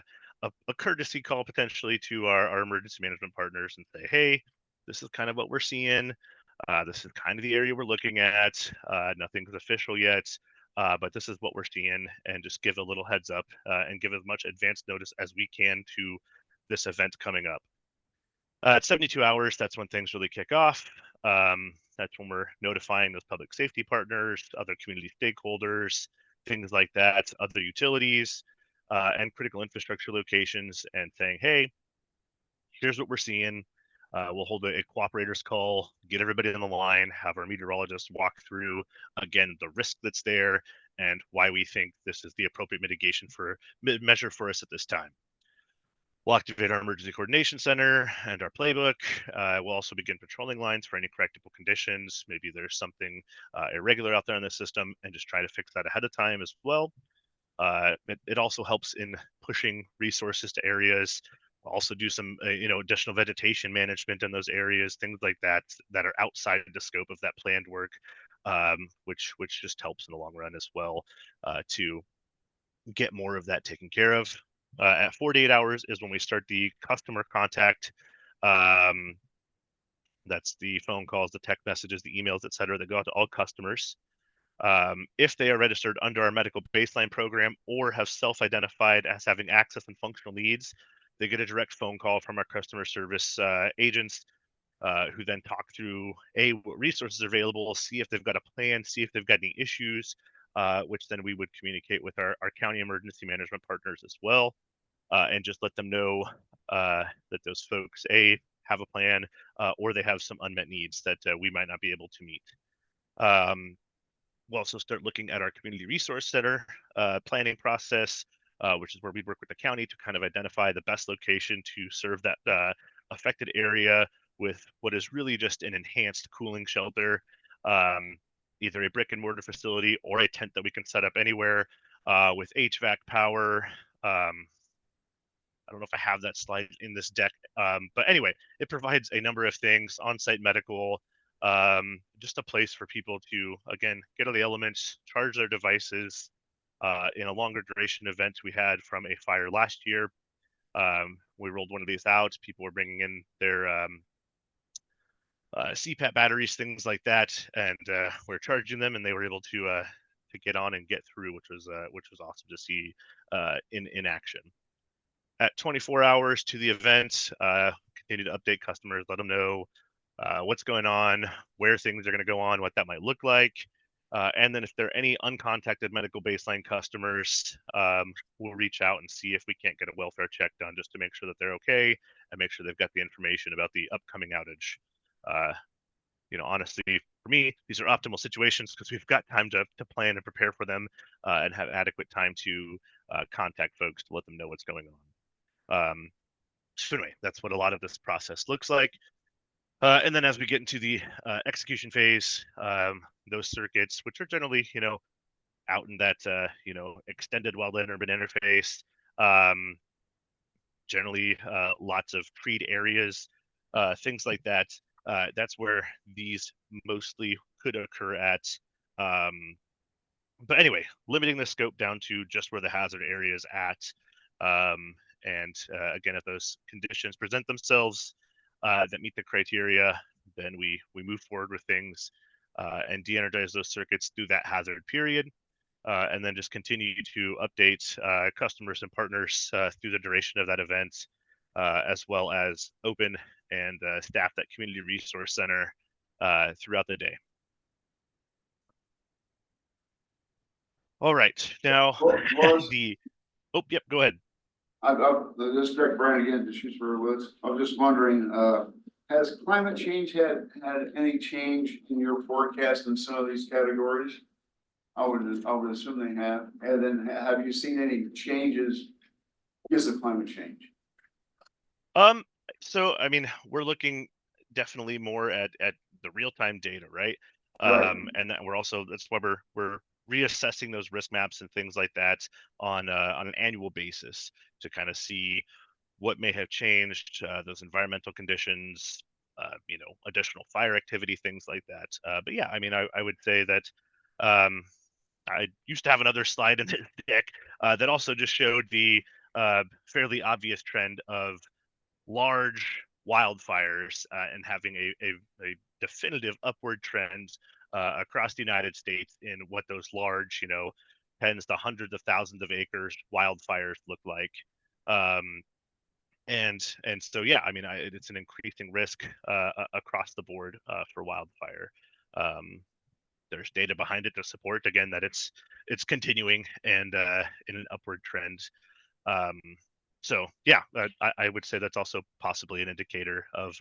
courtesy call potentially to our emergency management partners and say, hey, this is kind of what we're seeing. This is kind of the area we're looking at. Nothing's official yet. But this is what we're seeing, and just give a little heads up and give as much advance notice as we can to this event coming up. At 72 hours, that's when things really kick off. That's when we're notifying those public safety partners, other community stakeholders, things like that, other utilities, and critical infrastructure locations, and saying, hey, here's what we're seeing. We'll hold a cooperators call, get everybody on the line, have our meteorologists walk through, again, the risk that's there and why we think this is the appropriate mitigation measure for us at this time. We'll activate our emergency coordination center and our playbook. We'll also begin patrolling lines for any correctable conditions. Maybe there's something irregular out there in the system, and just try to fix that ahead of time as well. It also helps in pushing resources to areas. We'll also do some additional vegetation management in those areas, things like that that are outside the scope of that planned work, which just helps in the long run as well to get more of that taken care of. At 48 hours is when we start the customer contact. That's the phone calls, the text messages, the emails, et cetera, that go out to all customers. If they are registered under our medical baseline program or have self-identified as having access and functional needs, they get a direct phone call from our customer service agents, who then talk through what resources are available, see if they've got a plan, see if they've got any issues, which then we would communicate with our county emergency management partners as well, and just let them know that those folks have a plan, or they have some unmet needs that we might not be able to meet. We'll also start looking at our community resource center planning process, which is where we work with the county to kind of identify the best location to serve that affected area with what is really just an enhanced cooling shelter, either a brick and mortar facility or a tent that we can set up anywhere with HVAC power. I don't know if I have that slide in this deck, but anyway, it provides a number of things: on-site medical, just a place for people to, again, get on the elements, charge their devices. In a longer duration event we had from a fire last year, we rolled one of these out. People were bringing in their CPAP batteries, things like that, and we're charging them, and they were able to get on and get through, which was awesome to see in action. At 24 hours to the event, continue to update customers, let them know what's going on, where things are going to go on, what that might look like. And then if there are any uncontacted medical baseline customers, we'll reach out and see if we can't get a welfare check done just to make sure that they're okay and make sure they've got the information about the upcoming outage. Honestly, for me, these are optimal situations because we've got time to plan and prepare for them, and have adequate time to contact folks to let them know what's going on. So anyway, that's what a lot of this process looks like. And then as we get into the execution phase, those circuits, which are generally, out in that, extended wildland urban interface, generally lots of treed areas, things like that. That's where these mostly could occur at. But anyway, limiting the scope down to just where the hazard area is at. And again, if those conditions present themselves that meet the criteria, then we move forward with things and de-energize those circuits through that hazard period, and then just continue to update customers and partners through the duration of that event. as well as open and staff that community resource center throughout the day. All right, now Horace, oh, yep, go ahead. this is Greg Bryant again, the Shrewsbury Woods. I was just wondering, has climate change had any change in your forecast in some of these categories? I would assume they have. And then have you seen any changes because of climate change? So I mean, we're looking definitely more at the real-time data, right? Right. And that that's why we're reassessing those risk maps and things like that on an annual basis to kind of see what may have changed, those environmental conditions, additional fire activity, things like that. But yeah, I mean, I would say that um, I used to have another slide in this deck that also just showed the fairly obvious trend of large wildfires and having a definitive upward trend across the United States in what those large, tens to hundreds of thousands of acres wildfires look like. Um, and so yeah, I mean, it's an increasing risk across the board for wildfire. Um, there's data behind it to support again that it's continuing and in an upward trend. Um, so yeah, I would say that's also possibly an indicator of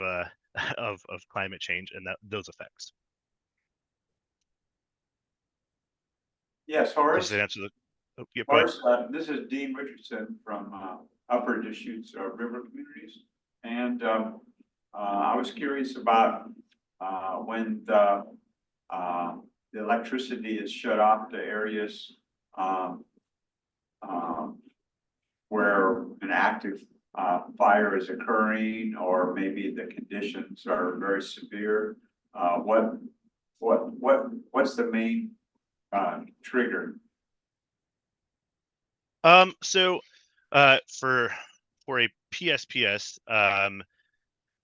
of climate change and those effects. Yes, Does Horace. that answer the? Oh, yeah, go ahead. Horace, this is Dean Richardson from Upper Deschutes River Communities. And I was curious about when the electricity is shut off to areas where an active fire is occurring, or maybe the conditions are very severe. What's the main trigger? So for a PSPS,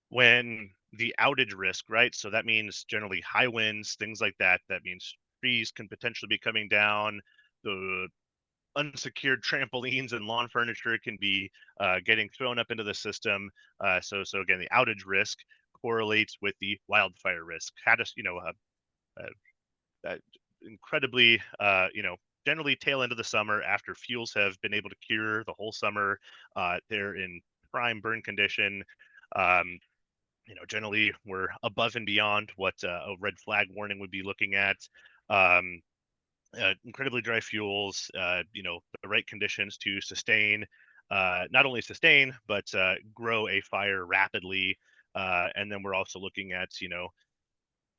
when the outage risk, right? So that means generally high winds, things like that. That means trees can potentially be coming down. The unsecured trampolines and lawn furniture can be getting thrown up into the system. So again, the outage risk correlates with the wildfire risk. Had us, incredibly, generally tail end of the summer after fuels have been able to cure the whole summer. They're in prime burn condition. Um, generally we're above and beyond what a red flag warning would be looking at. Incredibly dry fuels, the right conditions to sustain, not only sustain, but grow a fire rapidly. And then we're also looking at,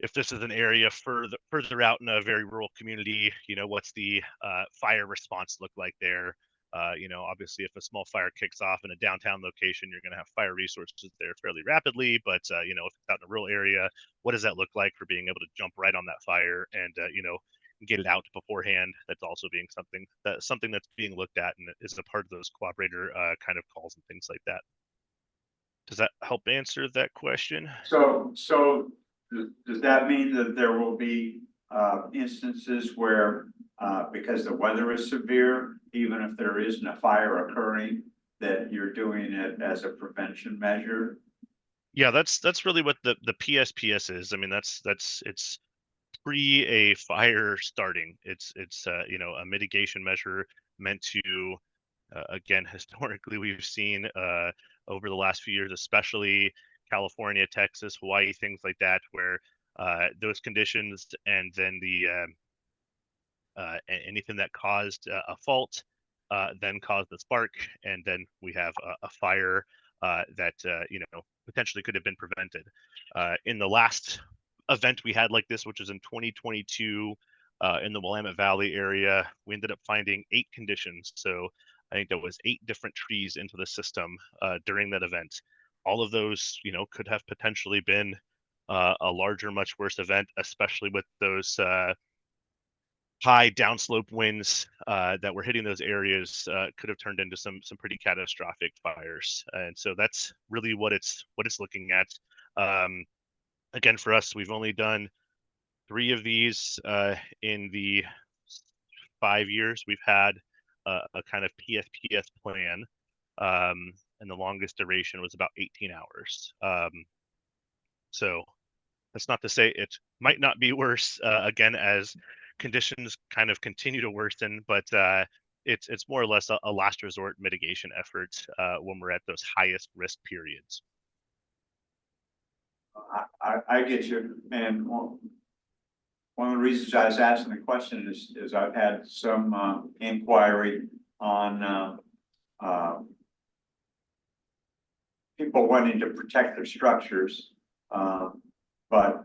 if this is an area further out in a very rural community, what's the fire response look like there? Obviously, if a small fire kicks off in a downtown location, you're going to have fire resources there fairly rapidly. But if it's out in a rural area, what does that look like for being able to jump right on that fire and get it out beforehand? That's also being something that's being looked at and is a part of those cooperator kind of calls and things like that. Does that help answer that question? So does that mean that there will be instances where because the weather is severe, even if there isn't a fire occurring, that you're doing it as a prevention measure? Yeah, that's really what the PSPS is. I mean, it's pre a fire starting. It's a mitigation measure meant to again, historically we've seen over the last few years, especially California, Texas, Hawaii, things like that, where those conditions and then anything that caused a fault then caused the spark, and then we have a fire that potentially could have been prevented. In the last event we had like this, which was in 2022 in the Willamette Valley area, we ended up finding 8 conditions. So I think there was 8 different trees into the system during that event. All of those, could have potentially been a larger, much worse event, especially with those high downslope winds that were hitting those areas. Could have turned into some pretty catastrophic fires. And so that's really what it's looking at. Again, for us, we've only done 3 of these in the 5 years we've had a kind of PSPS plan. and the longest duration was about 18 hours. So that's not to say it might not be worse, again, as conditions kind of continue to worsen, but it's more or less a last resort mitigation effort when we're at those highest risk periods. I get you, and one of the reasons I was asking the question is I've had some inquiry on people wanting to protect their structures, but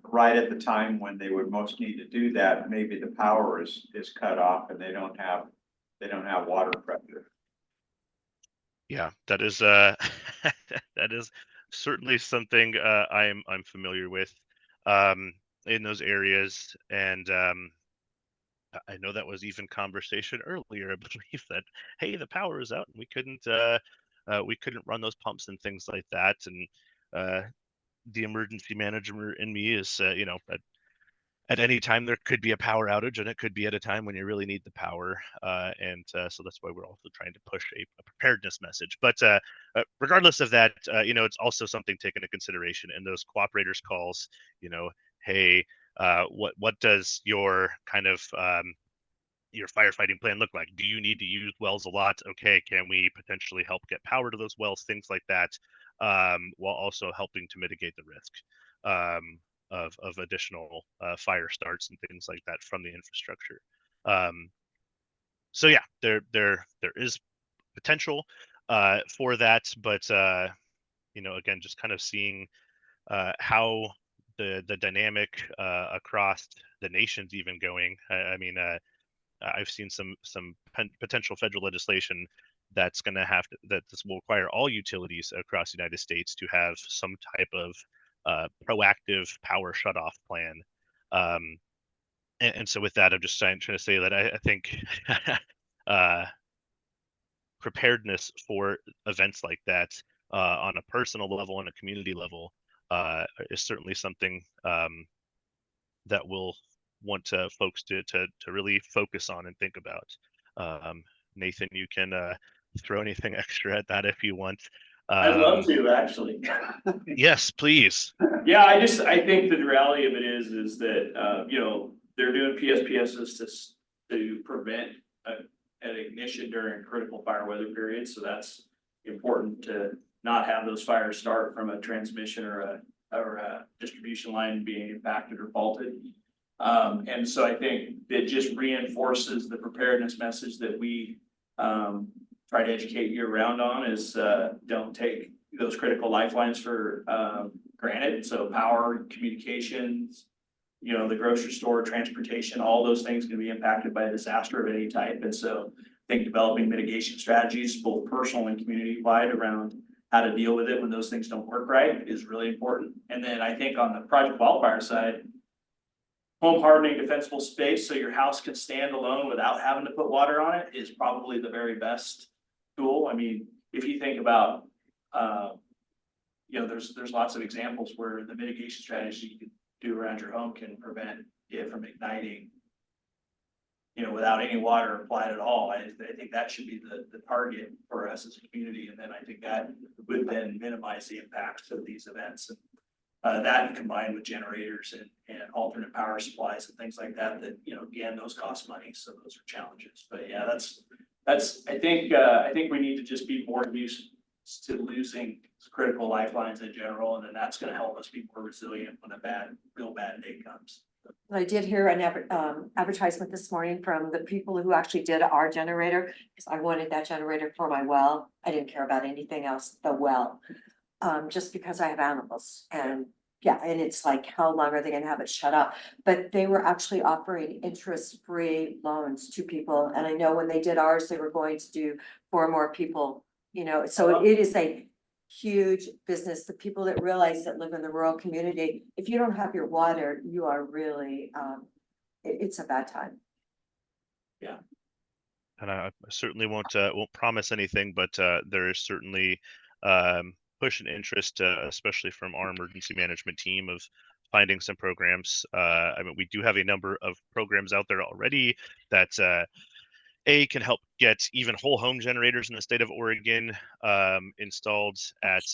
right at the time when they would most need to do that, maybe the power is cut off and they don't have water pressure. Yeah, that is that is certainly something I'm familiar with in those areas, and I know that was even conversation earlier, I believe, that hey, the power is out and we couldn't run those pumps and things like that, and the emergency manager in me is at any time there could be a power outage, and it could be at a time when you really need the power, and so that's why we're also trying to push a preparedness message. But regardless of that, it's also something taken into consideration in those cooperators calls. Hey, what does your kind of your firefighting plan look like? Do you need to use wells a lot? Okay, can we potentially help get power to those wells? Things like that, while also helping to mitigate the risk of additional fire starts and things like that from the infrastructure. So yeah, there is potential for that, but again, just kind of seeing how the dynamic across the nation's even going. I mean, I've seen some potential federal legislation that's going to that this will require all utilities across the United States to have some type of proactive power shutoff plan. And so with that, I'm just trying to say that I think preparedness for events like that on a personal level and a community level is certainly something that we'll want folks to really focus on and think about. Nathan, you can throw anything extra at that if you want. I'd love to, actually. Yes, please. Yeah, I think that the reality of it is that, they're doing PSPSs to prevent an ignition during critical fire weather periods. So that's important to not have those fires start from a transmission or a distribution line being impacted or faulted. And so I think it just reinforces the preparedness message that we try to educate year round on is don't take those critical lifelines for granted. So power, communications, the grocery store, transportation, all those things can be impacted by a disaster of any type. And so I think developing mitigation strategies, both personal and community wide, around how to deal with it when those things don't work right is really important. And then I think on the Project Wildfire side, home hardening defensible space so your house can stand alone without having to put water on it is probably the very best tool. I mean, if you think about, there's lots of examples where the mitigation strategy you can do around your home can prevent it from igniting, without any water applied at all. I think that should be the target for us as a community. And then I think that would then minimize the impacts of these events. And that combined with generators and alternate power supplies and things like that, again, those cost money. So those are challenges. But yeah, I think we need to just be more used to losing critical lifelines in general. And then that's going to help us be more resilient when a real bad day comes. I did hear an advertisement this morning from the people who actually did our generator, because I wanted that generator for my well. I didn't care about anything else, the well, just because I have animals. And yeah, and it's like, how long are they gonna have it shut off? But they were actually offering interest-free loans to people. And I know when they did ours, they were going to do for more people, so it is a huge business. The people that realize that live in the rural community, if you don't have your water, you are really, it's a bad time. Yeah. And I certainly won't promise anything, but there is certainly push and interest, especially from our emergency management team, of finding some programs. I mean, we do have a number of programs out there already that can help get even whole home generators in the state of Oregon installed at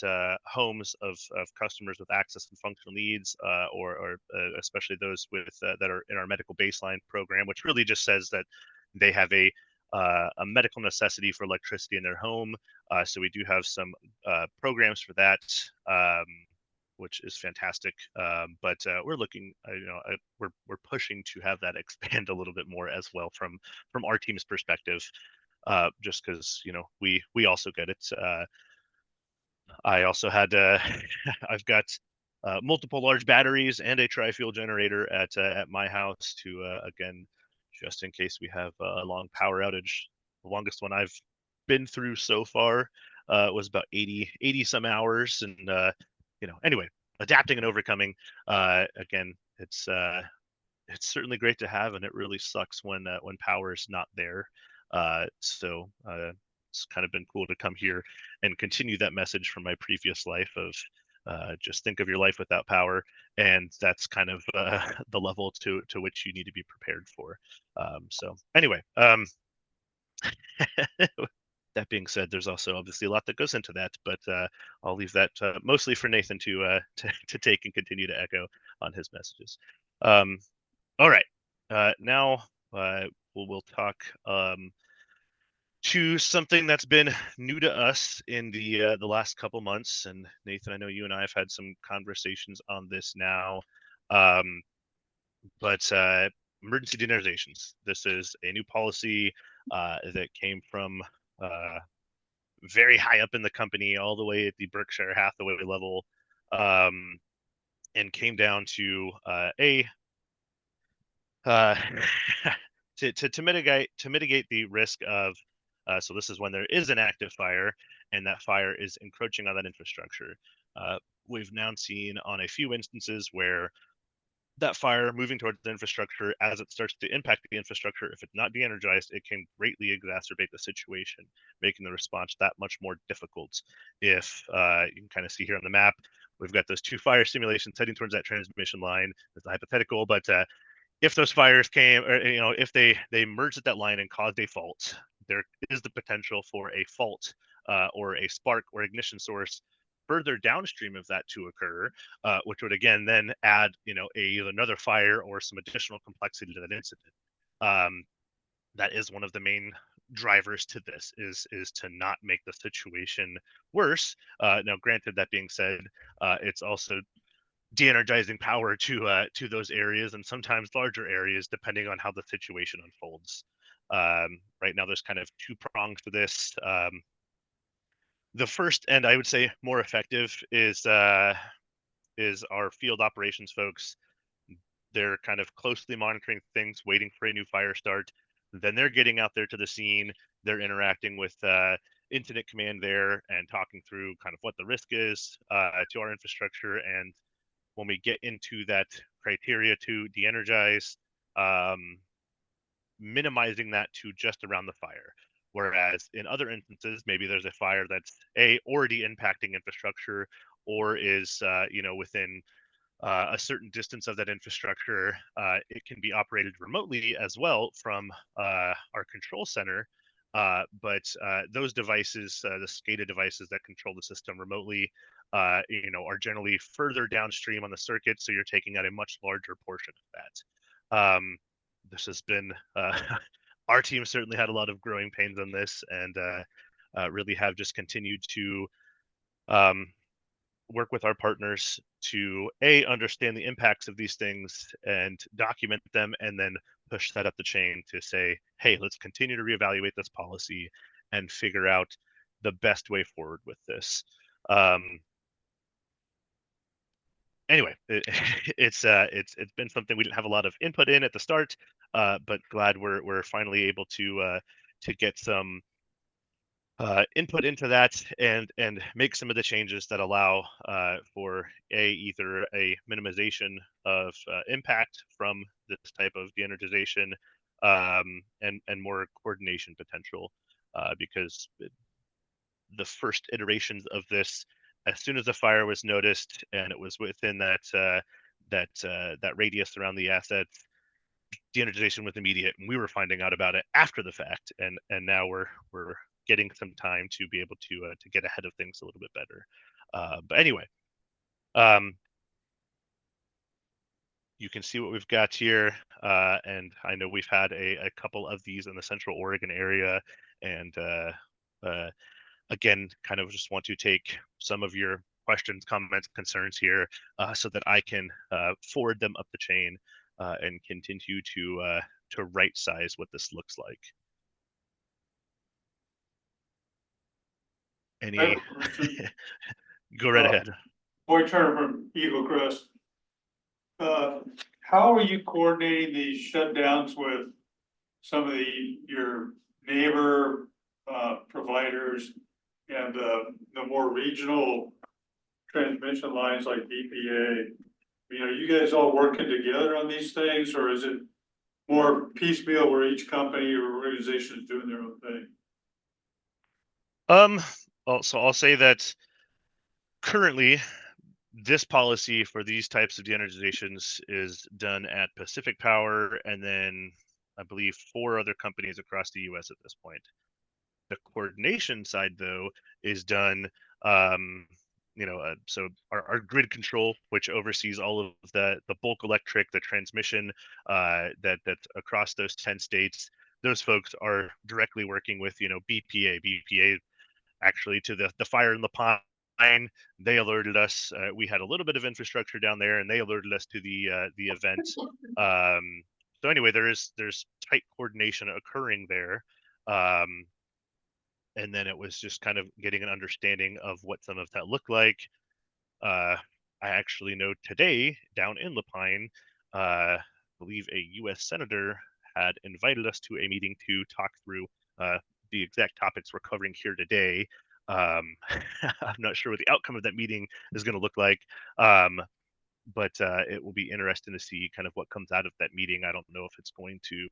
homes of customers with access and functional needs, or especially those with that are in our medical baseline program, which really just says that they have a medical necessity for electricity in their home. So we do have some programs for that. Which is fantastic. But we're looking, we're pushing to have that expand a little bit more as well from our team's perspective, just because we also get it. I also had I've got multiple large batteries and a tri-fuel generator at my house to again, just in case we have a long power outage. The longest one I've been through so far was about 80 some hours, and anyway, adapting and overcoming. Again, it's certainly great to have, and it really sucks when power is not there. So it's kind of been cool to come here and continue that message from my previous life of just think of your life without power, and that's kind of the level to which you need to be prepared for. So anyway, that being said, there's also obviously a lot that goes into that, but I'll leave that mostly for Nathan to take and continue to echo on his messages. All right, now we'll talk to something that's been new to us in the last couple months. And Nathan, I know you and I have had some conversations on this now, but emergency de-energizations. This is a new policy that came from very high up in the company, all the way at the Berkshire Hathaway level, and came down to to mitigate the risk of so this is when there is an active fire and that fire is encroaching on that infrastructure. We've now seen on a few instances where that fire moving towards the infrastructure, as it starts to impact the infrastructure, if it's not de-energized, it can greatly exacerbate the situation, making the response that much more difficult. If you can kind of see here on the map, we've got those two fire simulations heading towards that transmission line. It's hypothetical, but if those fires came, or if they merged at that line and caused a fault, there is the potential for a fault or a spark or ignition source further downstream of that to occur, which would again then add another fire or some additional complexity to that incident. That is one of the main drivers to this, is to not make the situation worse. Now granted, that being said, it's also de-energizing power to those areas, and sometimes larger areas, depending on how the situation unfolds. Right now there's kind of two prongs to this. The first, and I would say more effective, is our field operations folks. They're kind of closely monitoring things, waiting for a new fire start. Then they're getting out there to the scene. They're interacting with incident command there and talking through kind of what the risk is to our infrastructure. And when we get into that criteria to de-energize, minimizing that to just around the fire. Whereas in other instances, maybe there's a fire that's already impacting infrastructure, or is within a certain distance of that infrastructure. It can be operated remotely as well from our control center. But those devices, the SCADA devices that control the system remotely, are generally further downstream on the circuit, so you're taking out a much larger portion of that. This has been our team certainly had a lot of growing pains on this, and really have just continued to work with our partners to understand the impacts of these things and document them, and then push that up the chain to say, hey, let's continue to reevaluate this policy and figure out the best way forward with this. Anyway, it's been something we didn't have a lot of input in at the start, but glad we're finally able to get some input into that and make some of the changes that allow for either a minimization of impact from this type of de-energization, and more coordination potential, because the first iterations of this, as soon as the fire was noticed and it was within that radius around the assets, de-energization was immediate, and we were finding out about it after the fact, and now we're getting some time to be able to get ahead of things a little bit better. But anyway, you can see what we've got here, and I know we've had a couple of these in the Central Oregon area, and again, kind of just want to take some of your questions, comments, concerns here, so that I can forward them up the chain and continue to right size what this looks like. I have Any? a question. Go right ahead. Boy Turner from Eagle Crest. How are you coordinating these shutdowns with some of your neighbor providers and the more regional transmission lines like BPA? You know, you guys all working together on these things, or is it more piecemeal where each company or organization is doing their own thing? So I'll say that currently this policy for these types of de-energizations is done at Pacific Power, and then I believe 4 other companies across the US at this point. The coordination side, though, is done, so our grid control, which oversees all of the bulk electric, the transmission, that's across those 10 states, those folks are directly working with, BPA actually to the fire in the pine. They alerted us. We had a little bit of infrastructure down there, and they alerted us to the event. So anyway, there's tight coordination occurring there. And then it was just kind of getting an understanding of what some of that looked like. I actually know today down in La Pine, I believe a U.S. senator had invited us to a meeting to talk through the exact topics we're covering here today. I'm not sure what the outcome of that meeting is going to look like, but it will be interesting to see kind of what comes out of that meeting. I don't know if it's going to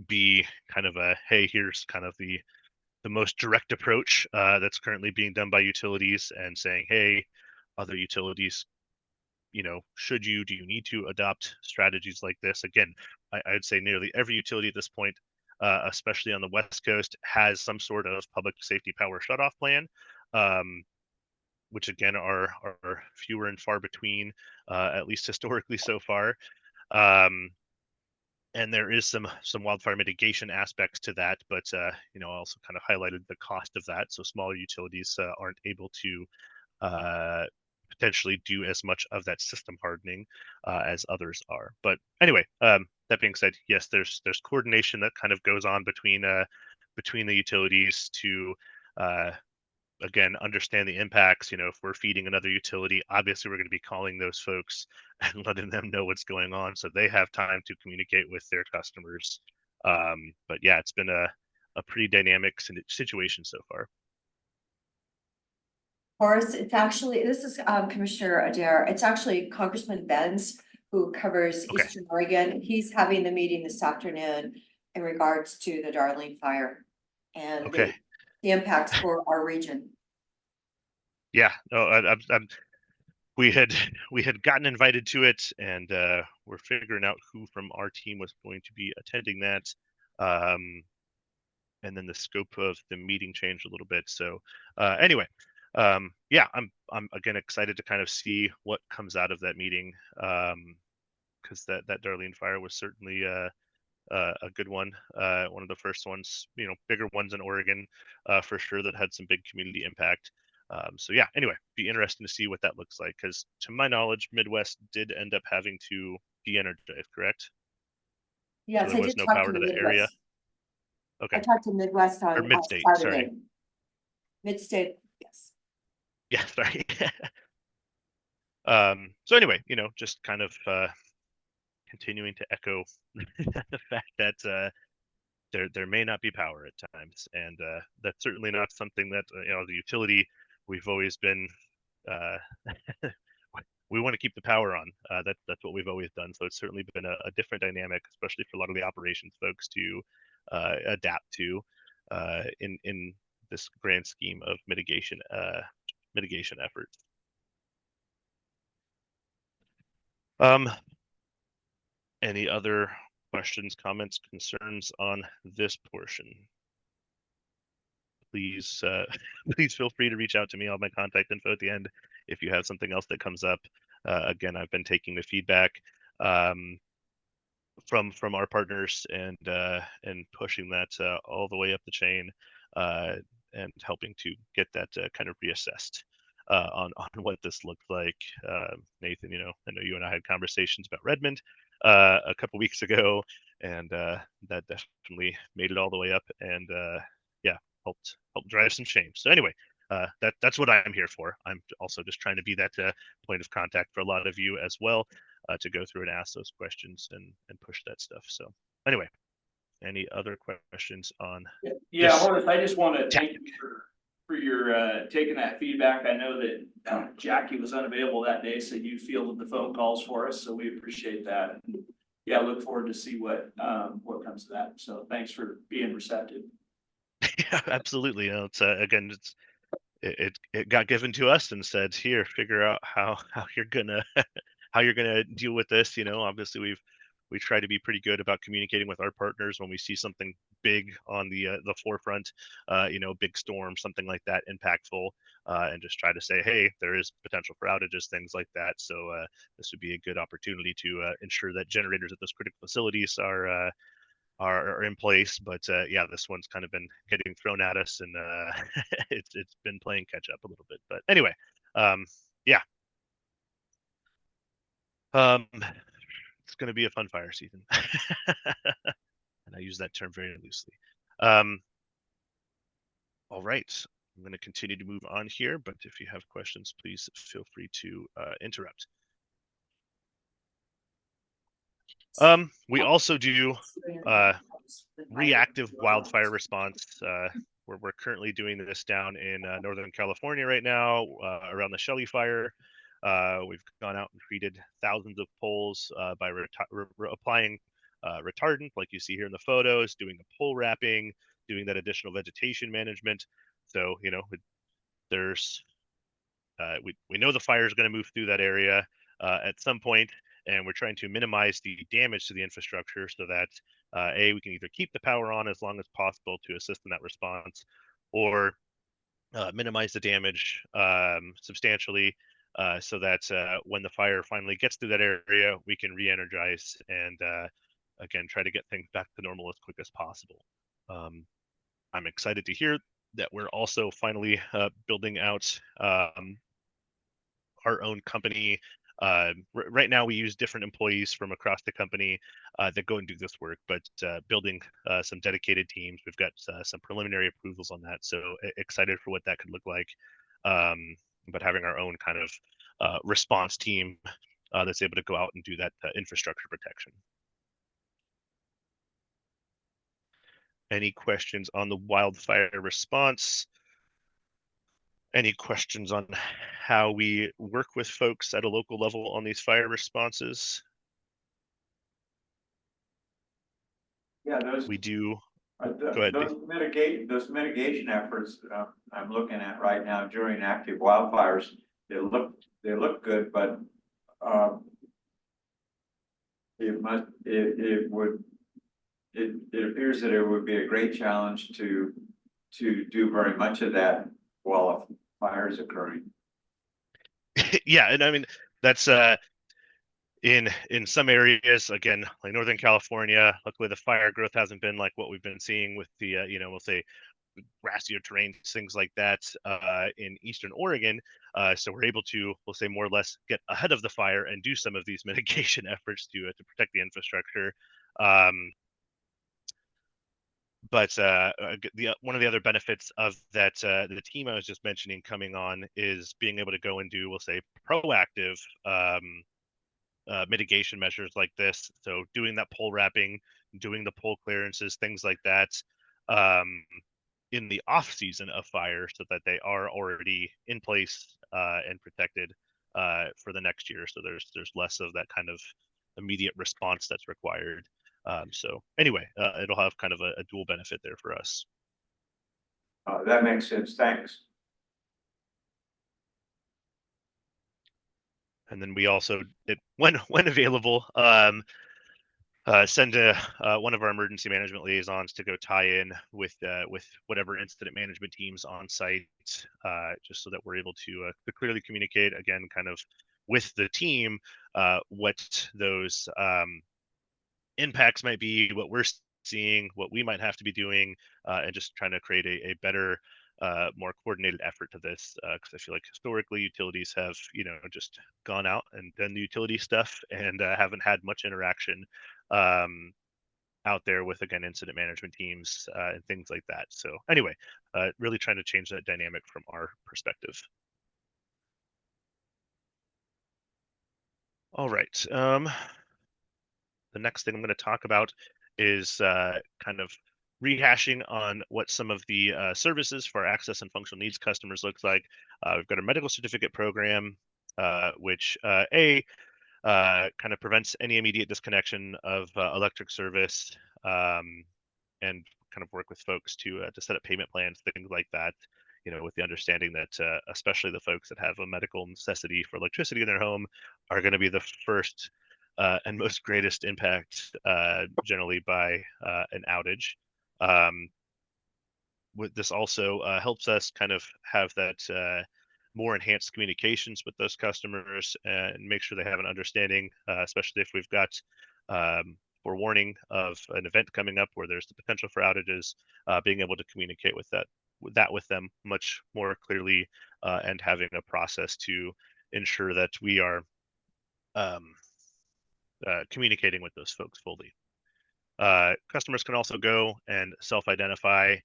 be kind of a, hey, here's kind of the most direct approach that's currently being done by utilities, and saying, hey, other utilities, do you need to adopt strategies like this? Again, I'd say nearly every utility at this point, especially on the West Coast, has some sort of public safety power shutoff plan, which again are fewer and far between, at least historically so far. And there is some wildfire mitigation aspects to that, but I also kind of highlighted the cost of that. So smaller utilities aren't able to potentially do as much of that system hardening as others are. But anyway, that being said, yes, there's coordination that kind of goes on between the utilities to again understand the impacts. If we're feeding another utility, obviously we're going to be calling those folks and letting them know what's going on, so they have time to communicate with their customers. But yeah, it's been a pretty dynamic situation so far. Horace, it's actually, this is Commissioner Adair. It's actually Congressman Benz who covers Eastern Oregon. He's having the meeting this afternoon in regards to the Darling fire and the impacts for our region. Yeah, no, we had gotten invited to it, and we're figuring out who from our team was going to be attending that. And then the scope of the meeting changed a little bit. So anyway, yeah, I'm again excited to kind of see what comes out of that meeting, because that Darlene fire was certainly a good one, one of the first ones, bigger ones in Oregon, for sure, that had some big community impact. So yeah, anyway, be interesting to see what that looks like, because to my knowledge, Midwest did end up having to de-energize, correct? Yes, so there was no power to the area. Okay. I talked to Midwest on Mid-state, Saturday. sorry. Mid-state, yes. Yeah, sorry. So anyway, just kind of continuing to echo the fact that there may not be power at times, and that's certainly not something that the utility, we've always been we want to keep the power on. That's what we've always done. So it's certainly been a different dynamic, especially for a lot of the operations folks to adapt to in this grand scheme of mitigation efforts. Any other questions, comments, concerns on this portion? Please, please feel free to reach out to me. I'll have my contact info at the end if you have something else that comes up. Again, I've been taking the feedback from our partners and pushing that all the way up the chain and helping to get that kind of reassessed on what this looked like. Nathan, I know you and I had conversations about Redmond a couple weeks ago, and that definitely made it all the way up, and yeah, helped drive some change. So anyway, that's what I'm here for. I'm also just trying to be that point of contact for a lot of you as well, to go through and ask those questions and push that stuff. So anyway, any other questions on? Yeah, this? Horace, I just want to thank you for your taking that feedback. I know that Jackie was unavailable that day, so you fielded the phone calls for us, so we appreciate that. And yeah, look forward to see what comes of that. So thanks for being receptive. Yeah, absolutely. It's again, it got given to us and said, here, figure out how you're gonna how you're gonna deal with this. Obviously we try to be pretty good about communicating with our partners when we see something big on the forefront, big storm, something like that, impactful, and just try to say, hey, there is potential for outages, things like that. So this would be a good opportunity to ensure that generators at those critical facilities are in place. But yeah, this one's kind of been getting thrown at us, and it's been playing catch up a little bit. But anyway, yeah. It's going to be a fun fire season. And I use that term very loosely. All right, I'm going to continue to move on here, but if you have questions, please feel free to interrupt. We also do reactive wildfire response. We're currently doing this down in Northern California right now, around the Shelley fire. We've gone out and treated thousands of poles by applying retardant, like you see here in the photos, doing the pole wrapping, doing that additional vegetation management. So, there's we know the fire is going to move through that area at some point, and we're trying to minimize the damage to the infrastructure so that we can either keep the power on as long as possible to assist in that response, or minimize the damage substantially so that when the fire finally gets through that area, we can re-energize and again try to get things back to normal as quick as possible. I'm excited to hear that we're also finally building out our own company. Right now we use different employees from across the company that go and do this work, but building some dedicated teams. We've got some preliminary approvals on that, so excited for what that could look like. But having our own kind of response team that's able to go out and do that infrastructure protection. Any questions on the wildfire response? Any questions on how we work with folks at a local level on these fire responses? Yeah, We do. Go ahead, those mitigation efforts I'm looking at right now during active wildfires, they look good, but it appears that it would be a great challenge to do very much of that while a fire is occurring. Yeah, and I mean that's in some areas, again, like Northern California, luckily the fire growth hasn't been like what we've been seeing with the we'll say grassier terrain, things like that in Eastern Oregon. So we're able to, we'll say, more or less get ahead of the fire and do some of these mitigation efforts to protect the infrastructure. But one of the other benefits of that the team I was just mentioning coming on is being able to go and do, we'll say, proactive mitigation measures like this. So doing that pole wrapping, doing the pole clearances, things like that in the off season of fire, so that they are already in place and protected for the next year. So there's less of that kind of immediate response that's required. So anyway, it'll have kind of a dual benefit there for us. That makes sense. Thanks. And then we also, when available, send one of our emergency management liaisons to go tie in with whatever incident management teams on site, just so that we're able to clearly communicate again, kind of with the team, what those impacts might be, what we're seeing, what we might have to be doing, and just trying to create a better, more coordinated effort to this. Because I feel like historically utilities have, just gone out and done the utility stuff and haven't had much interaction out there with, again, incident management teams and things like that. So anyway, really trying to change that dynamic from our perspective. All right. The next thing I'm going to talk about is kind of rehashing on what some of the services for our access and functional needs customers looks like. We've got a medical certificate program, which kind of prevents any immediate disconnection of electric service, and kind of work with folks to set up payment plans, things like that. With the understanding that especially the folks that have a medical necessity for electricity in their home are going to be the first and most greatest impact generally by an outage. This also helps us kind of have that more enhanced communications with those customers and make sure they have an understanding, especially if we've got forewarning of an event coming up where there's the potential for outages, being able to communicate with with them much more clearly, and having a process to ensure that we are communicating with those folks fully. Customers can also go and self-identify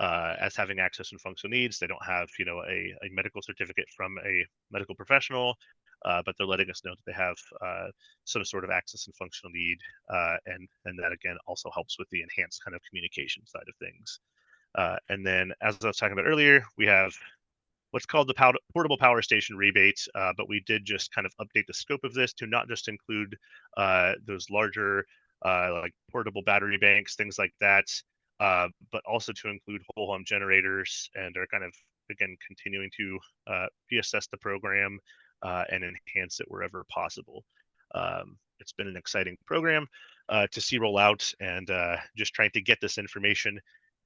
as having access and functional needs. They don't have, a medical certificate from a medical professional, but they're letting us know that they have some sort of access and functional need, and that again also helps with the enhanced kind of communication side of things. And then, as I was talking about earlier, we have what's called the portable power station rebate, but we did just kind of update the scope of this to not just include those larger like portable battery banks, things like that, but also to include whole home generators, and are kind of, again, continuing to reassess the program and enhance it wherever possible. It's been an exciting program to see roll out, and just trying to get this information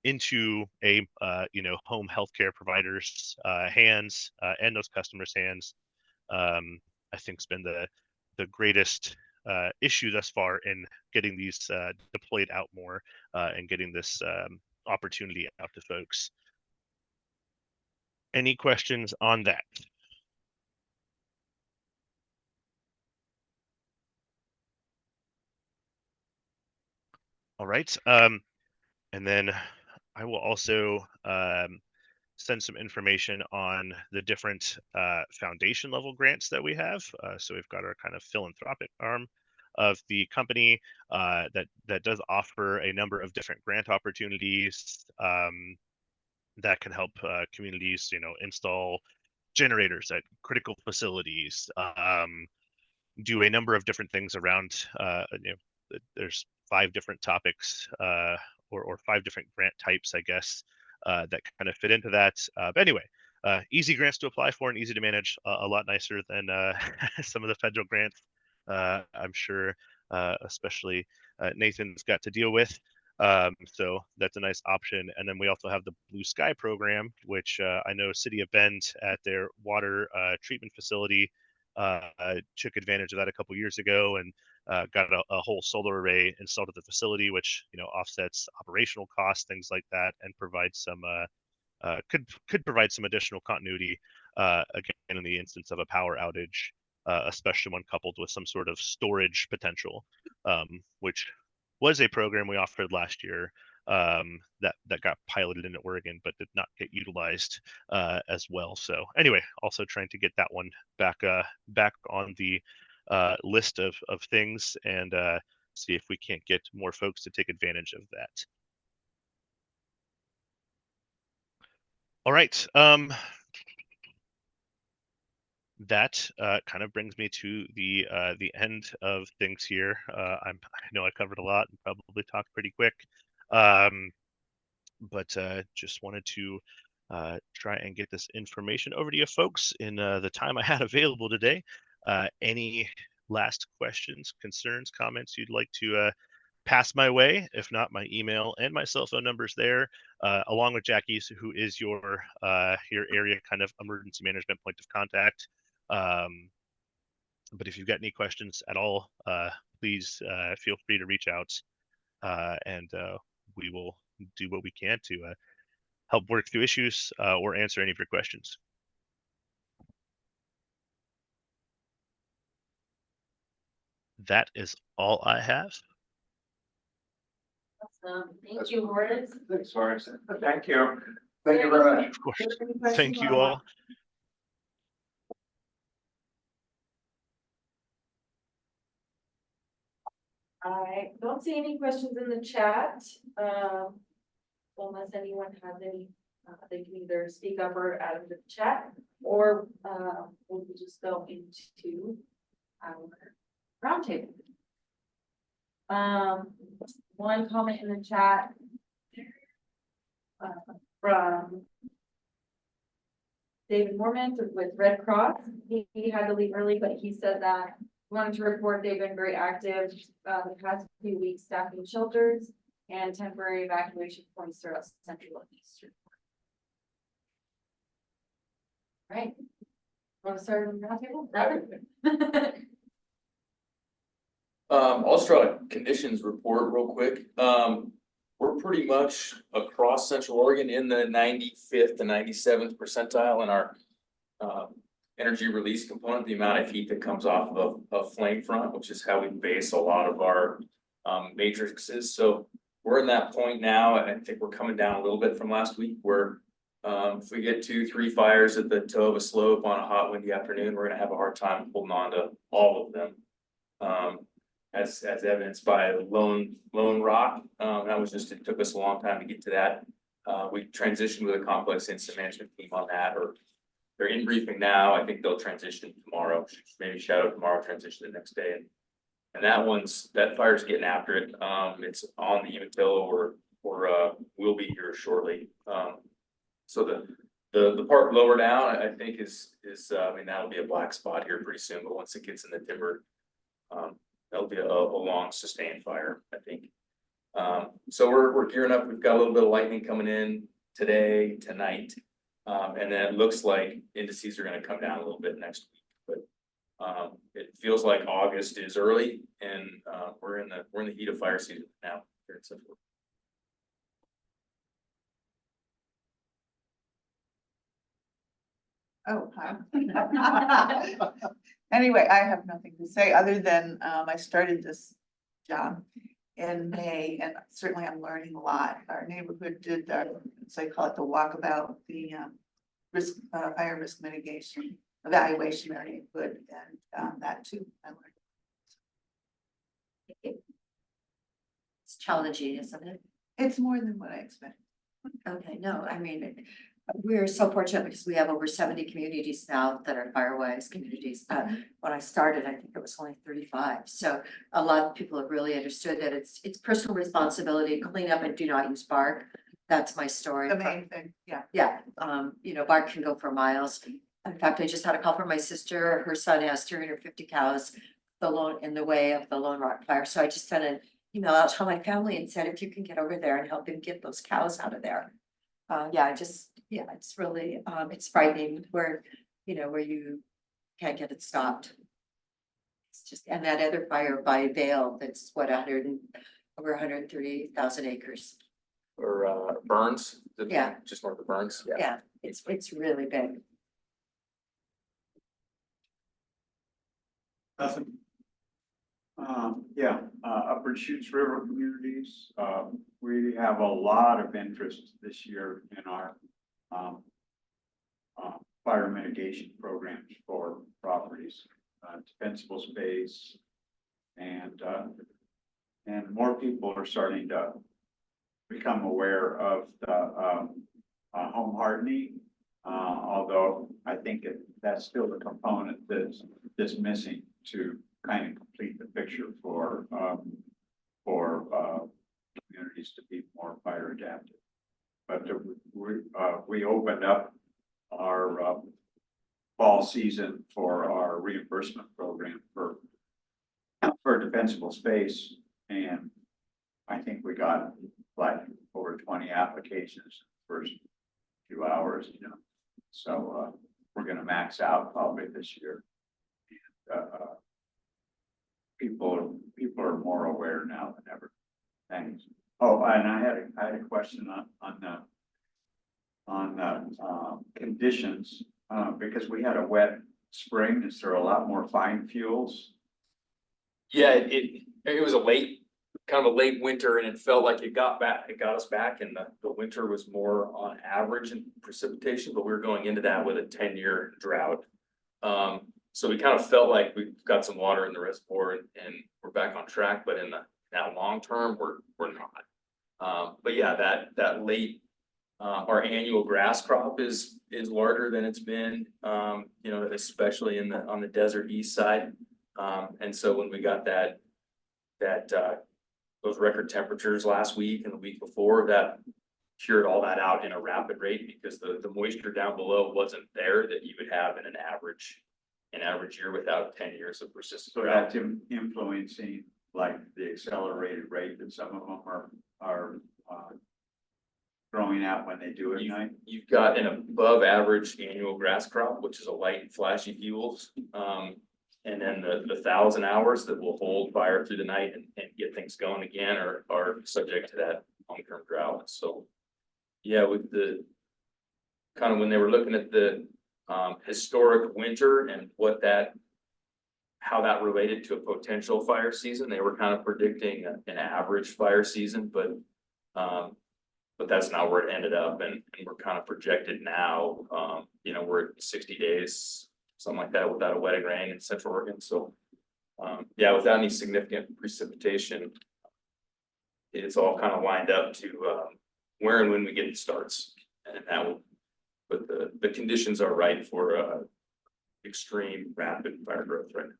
into a home healthcare providers hands, and those customers hands. I think has been the greatest issue thus far in getting these deployed out more, and getting this opportunity out to folks. Any questions on that? All right. And then I will also send some information on the different foundation level grants that we have. So we've got our kind of philanthropic arm of the company that does offer a number of different grant opportunities that can help communities, install generators at critical facilities, do a number of different things around, there's 5 different topics, or 5 different grant types, I guess, that kind of fit into that. But anyway, easy grants to apply for and easy to manage, a lot nicer than some of the federal grants, I'm sure, especially Nathan's got to deal with. So that's a nice option. And then we also have the Blue Sky program, which I know City of Bend at their water treatment facility took advantage of that a couple years ago, and got a whole solar array installed at the facility, which offsets operational costs, things like that, and provides some could provide some additional continuity again in the instance of a power outage, especially when coupled with some sort of storage potential, which was a program we offered last year, that got piloted in Oregon but did not get utilized as well. So anyway, also trying to get that one back on the list of things, and see if we can't get more folks to take advantage of that. All right. That kind of brings me to the end of things here. I know I covered a lot and probably talked pretty quick, but just wanted to try and get this information over to you folks in the time I had available today. Any last questions, concerns, comments you'd like to pass my way. If not, my email and my cell phone number is there, along with Jackie's, who is your area kind of emergency management point of contact. But if you've got any questions at all, please feel free to reach out, and we will do what we can to help work through issues or answer any of your questions. That is all I have. Awesome. Thank you, Horace. Thanks, Horace. Thank you. Thank you very much. Of course. Any questions Thank you on that? all. I don't see any questions in the chat. Unless anyone has any, they can either speak up or out of the chat, or we'll just go into our roundtable. One comment in the chat from David Mormon with Red Cross. He had to leave early, but he said that wanted to report they've been very active the past few weeks, staffing shelters and temporary evacuation points throughout central and eastern. Right. Want to start on the roundtable? I'll just try a conditions report real quick. We're pretty much across Central Oregon in the 95th to 97th percentile in our energy release component, the amount of heat that comes off of a flame front, which is how we base a lot of our matrices. So we're in that point now, and I think we're coming down a little bit from last week where if we get 2-3 fires at the toe of a slope on a hot windy afternoon, we're gonna have a hard time holding on to all of them. As evidenced by Lone Rock, that was just, it took us a long time to get to that. We transitioned with a complex incident management team on that, or they're in briefing now. I think they'll transition tomorrow, maybe shadow tomorrow, transition the next day. And that fire's getting after it. It's on the Umatilla, or will be here shortly. So the part lower down, I think is I mean, that'll be a black spot here pretty soon, but once it gets in the timber, that'll be a long sustained fire, I think. So we're gearing up. We've got a little bit of lightning coming in today, tonight. And then it looks like indices are gonna come down a little bit next week, but it feels like August is early, and we're in the heat of fire season now here in Central. Oh, hi. Anyway, I have nothing to say other than I started this job in May, and certainly I'm learning a lot. Our neighborhood did, so I call it the walkabout, the risk, fire risk mitigation evaluation area good, and that too, I learned. It's challenging, isn't it? It's more than what I expected. Okay, no, I mean, we're so fortunate because we have over 70 communities now that are firewise communities. When I started, I think it was only 35. So a lot of people have really understood that it's personal responsibility to clean up and do not use bark. That's my story. The main thing, yeah. Yeah, you know, bark can go for miles. In fact, I just had a call from my sister. Her son has 350 cows in the way of the Lone Rock fire. So I just sent an email out to my family and said, if you can get over there and help him get those cows out of there. Yeah, it's really, it's frightening where you can't get it stopped. It's just, and that other fire by Vale, that's what, over 130,000 acres. Or Burns. Yeah. Just north of Burns. Yeah, it's really big. Nothing. Upper Shoots River communities, we have a lot of interest this year in our fire mitigation programs for properties, defensible space, and more people are starting to become aware of the home hardening. Although I think that's still the component that's missing to kind of complete the picture for communities to be more fire adapted. But we opened up our fall season for our reimbursement program for defensible space, and got like over 20 applications first few hours, you know. So, we're gonna max out probably this year. And, people are more aware now than ever. Thanks. Oh, and I had a question on the conditions, because we had a wet spring. Is there a lot more fine fuels? Yeah, it was kind of a late winter, and it felt like it got us back, and the winter was more on average in precipitation, but we were going into that with a 10-year drought. So we kind of felt like we've got some water in the reservoir and we're back on track, but in that long term, we're not. But yeah, that late, our annual grass crop is larger than it's been, you know, especially on the desert east side. And so when we got those record temperatures last week and the week before, that cured all that out in a rapid rate, because the moisture down below wasn't there that you would have in an average year without 10 years of persistent So drought. that's influencing like the accelerated rate that some of them are growing out when they do it at night. You've got an above average annual grass crop, which is a light and flashy fuels. And then the 1,000 hours that will hold fire through the night and get things going again are subject to that long-term drought. So yeah, with the kind of when they were looking at the historic winter and how that related to a potential fire season, they were kind of predicting an average fire season, but that's not where it ended up, and we're kind of projected now, you know, we're at 60 days, something like that, without a wetting rain in Central Oregon. So yeah, without any significant precipitation, it's all kind of lined up to where and when we get it starts, and that will, but the conditions are right for extreme rapid fire growth right now.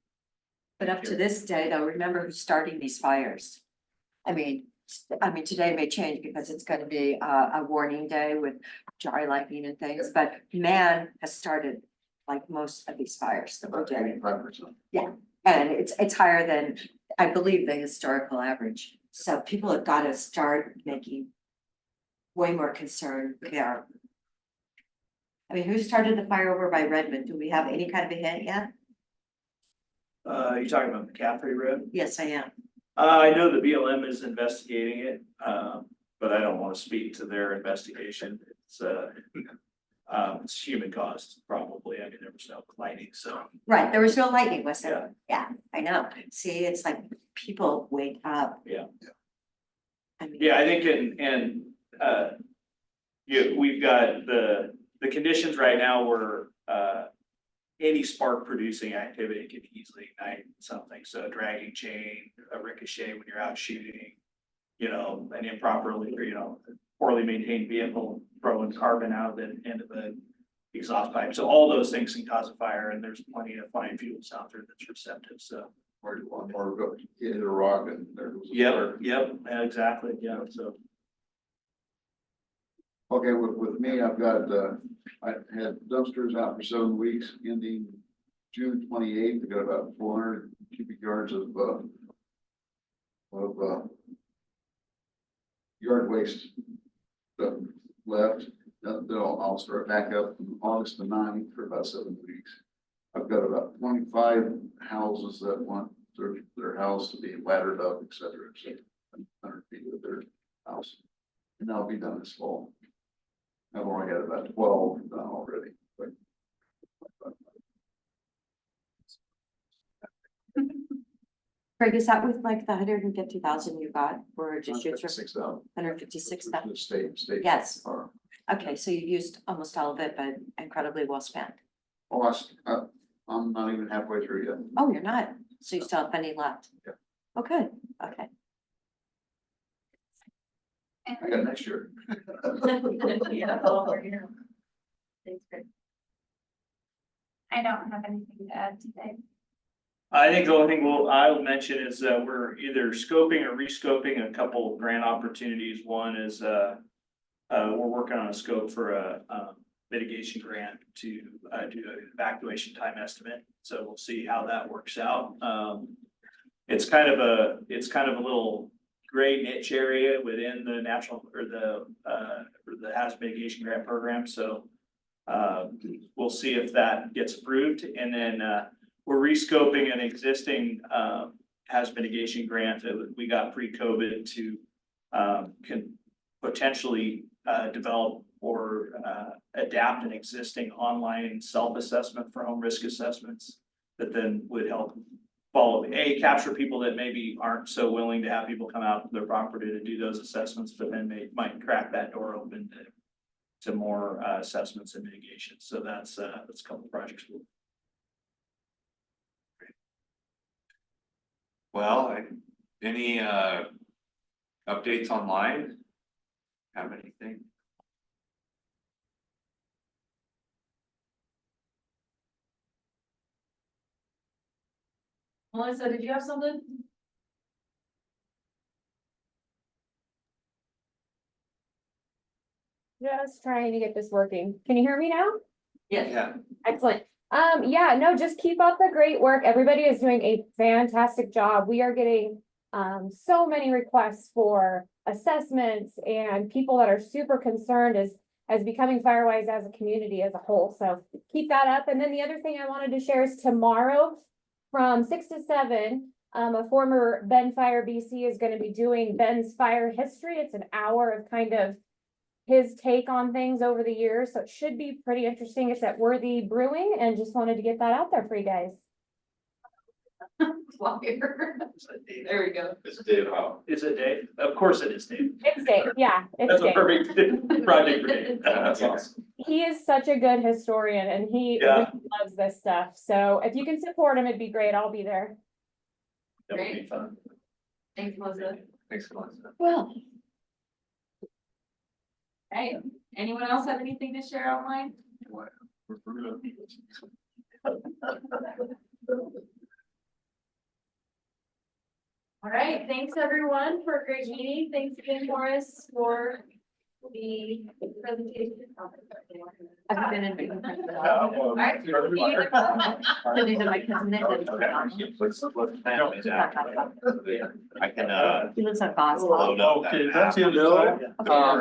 But up to this day, though, remember who's starting these fires. I mean, today may change because it's gonna be a warning day with dry lightning and things, but man has started like most of these fires that we're doing. 85%. Yeah, and it's higher than, I believe, the historical average. So people have got to start making way more concerned care. I mean, who started the fire over by Redmond? Do we have any kind of a hint yet? You talking about the Caffrey Road? Yes, I am. I know the BLM is investigating it, but I don't want to speak to their investigation. It's human caused, probably. I mean, there was no lightning, so. Right, there was no lightning, was Yeah. there? Yeah, I know. See, it's like people wake up. Yeah. I mean, Yeah, I think we've got the conditions right now where, any spark producing activity can easily ignite something. So a dragging chain, a ricochet when you're out shooting, you know, an improperly, or, you know, poorly maintained vehicle throwing carbon out of the end of the exhaust pipe. So all those things can cause a fire, and there's plenty of fine fuels out there that's receptive, so. Or go hit a rock and there goes. a fire. Yep, exactly, yeah, so. Okay, with me, I've got, I had dumpsters out for 7 weeks, ending June 28th. I got about 400 cubic yards of yard waste left. Then I'll start back up from August the 9th for about 7 weeks. I've got about 25 houses that want their house to be laddered up, et cetera, 100 feet of their house. And that'll be done this fall. I've only got about 12 done already. But Craig, is that with like the 150,000 you got, or just use your 6,000. 156,000? State. Yes. Are, Okay, so you used almost all of it, but incredibly well spent. I'm not even halfway through yet. Oh, you're not, so you still have plenty left? Yeah. Oh, good, okay. I got next year. Yeah, all over here. Thanks, Greg. I don't have anything to add today. I think the only thing I'll mention is we're either scoping or rescoping a couple of grant opportunities. One is we're working on a scope for a mitigation grant to do an evacuation time estimate. So we'll see how that works out. It's kind of a little gray niche area within the national or the hazard mitigation grant program, so. We'll see if that gets approved, and then, we're rescoping an existing, hazard mitigation grant that we got pre-COVID to, can potentially, develop or, adapt an existing online self-assessment for home risk assessments that then would help capture people that maybe aren't so willing to have people come out to their property to do those assessments, but then might crack that door open to more assessments and mitigation. So that's a couple of projects. Well, any updates online? Have anything? Melissa, did you have something? Just trying to get this working. Can you hear me now? Yes. Yeah. Excellent. Yeah, no, just keep up the great work. Everybody is doing a fantastic job. We are getting so many requests for assessments and people that are super concerned as becoming Firewise as a community as a whole. So keep that up. And then the other thing I wanted to share is tomorrow from 6 to 7, a former Ben Fire BC is going to be doing Ben's fire history. It's an hour of kind of his take on things over the years. So it should be pretty interesting. It's at Worthy Brewing, and just wanted to get that out there for you guys. There we go. Is it Dave? Is it Dave? Of course it is Dave. It's Dave. Yeah, it's That's a Dave. perfect project for Dave. That's awesome. He is such a good historian and he Yeah. really loves this stuff. So if you can support him, it'd be great. I'll be there. That would be fun. Thanks, Melissa. Thanks, Melissa. Well, Hey, anyone else have anything to share online? All right, thanks everyone for a great meeting. Thanks again, Horace, for the presentation. I've been in. All right. So these are my cousin Nick. Let's plan it out. I can He lives on Boswell. load up that Okay, app. that's the other side. Um,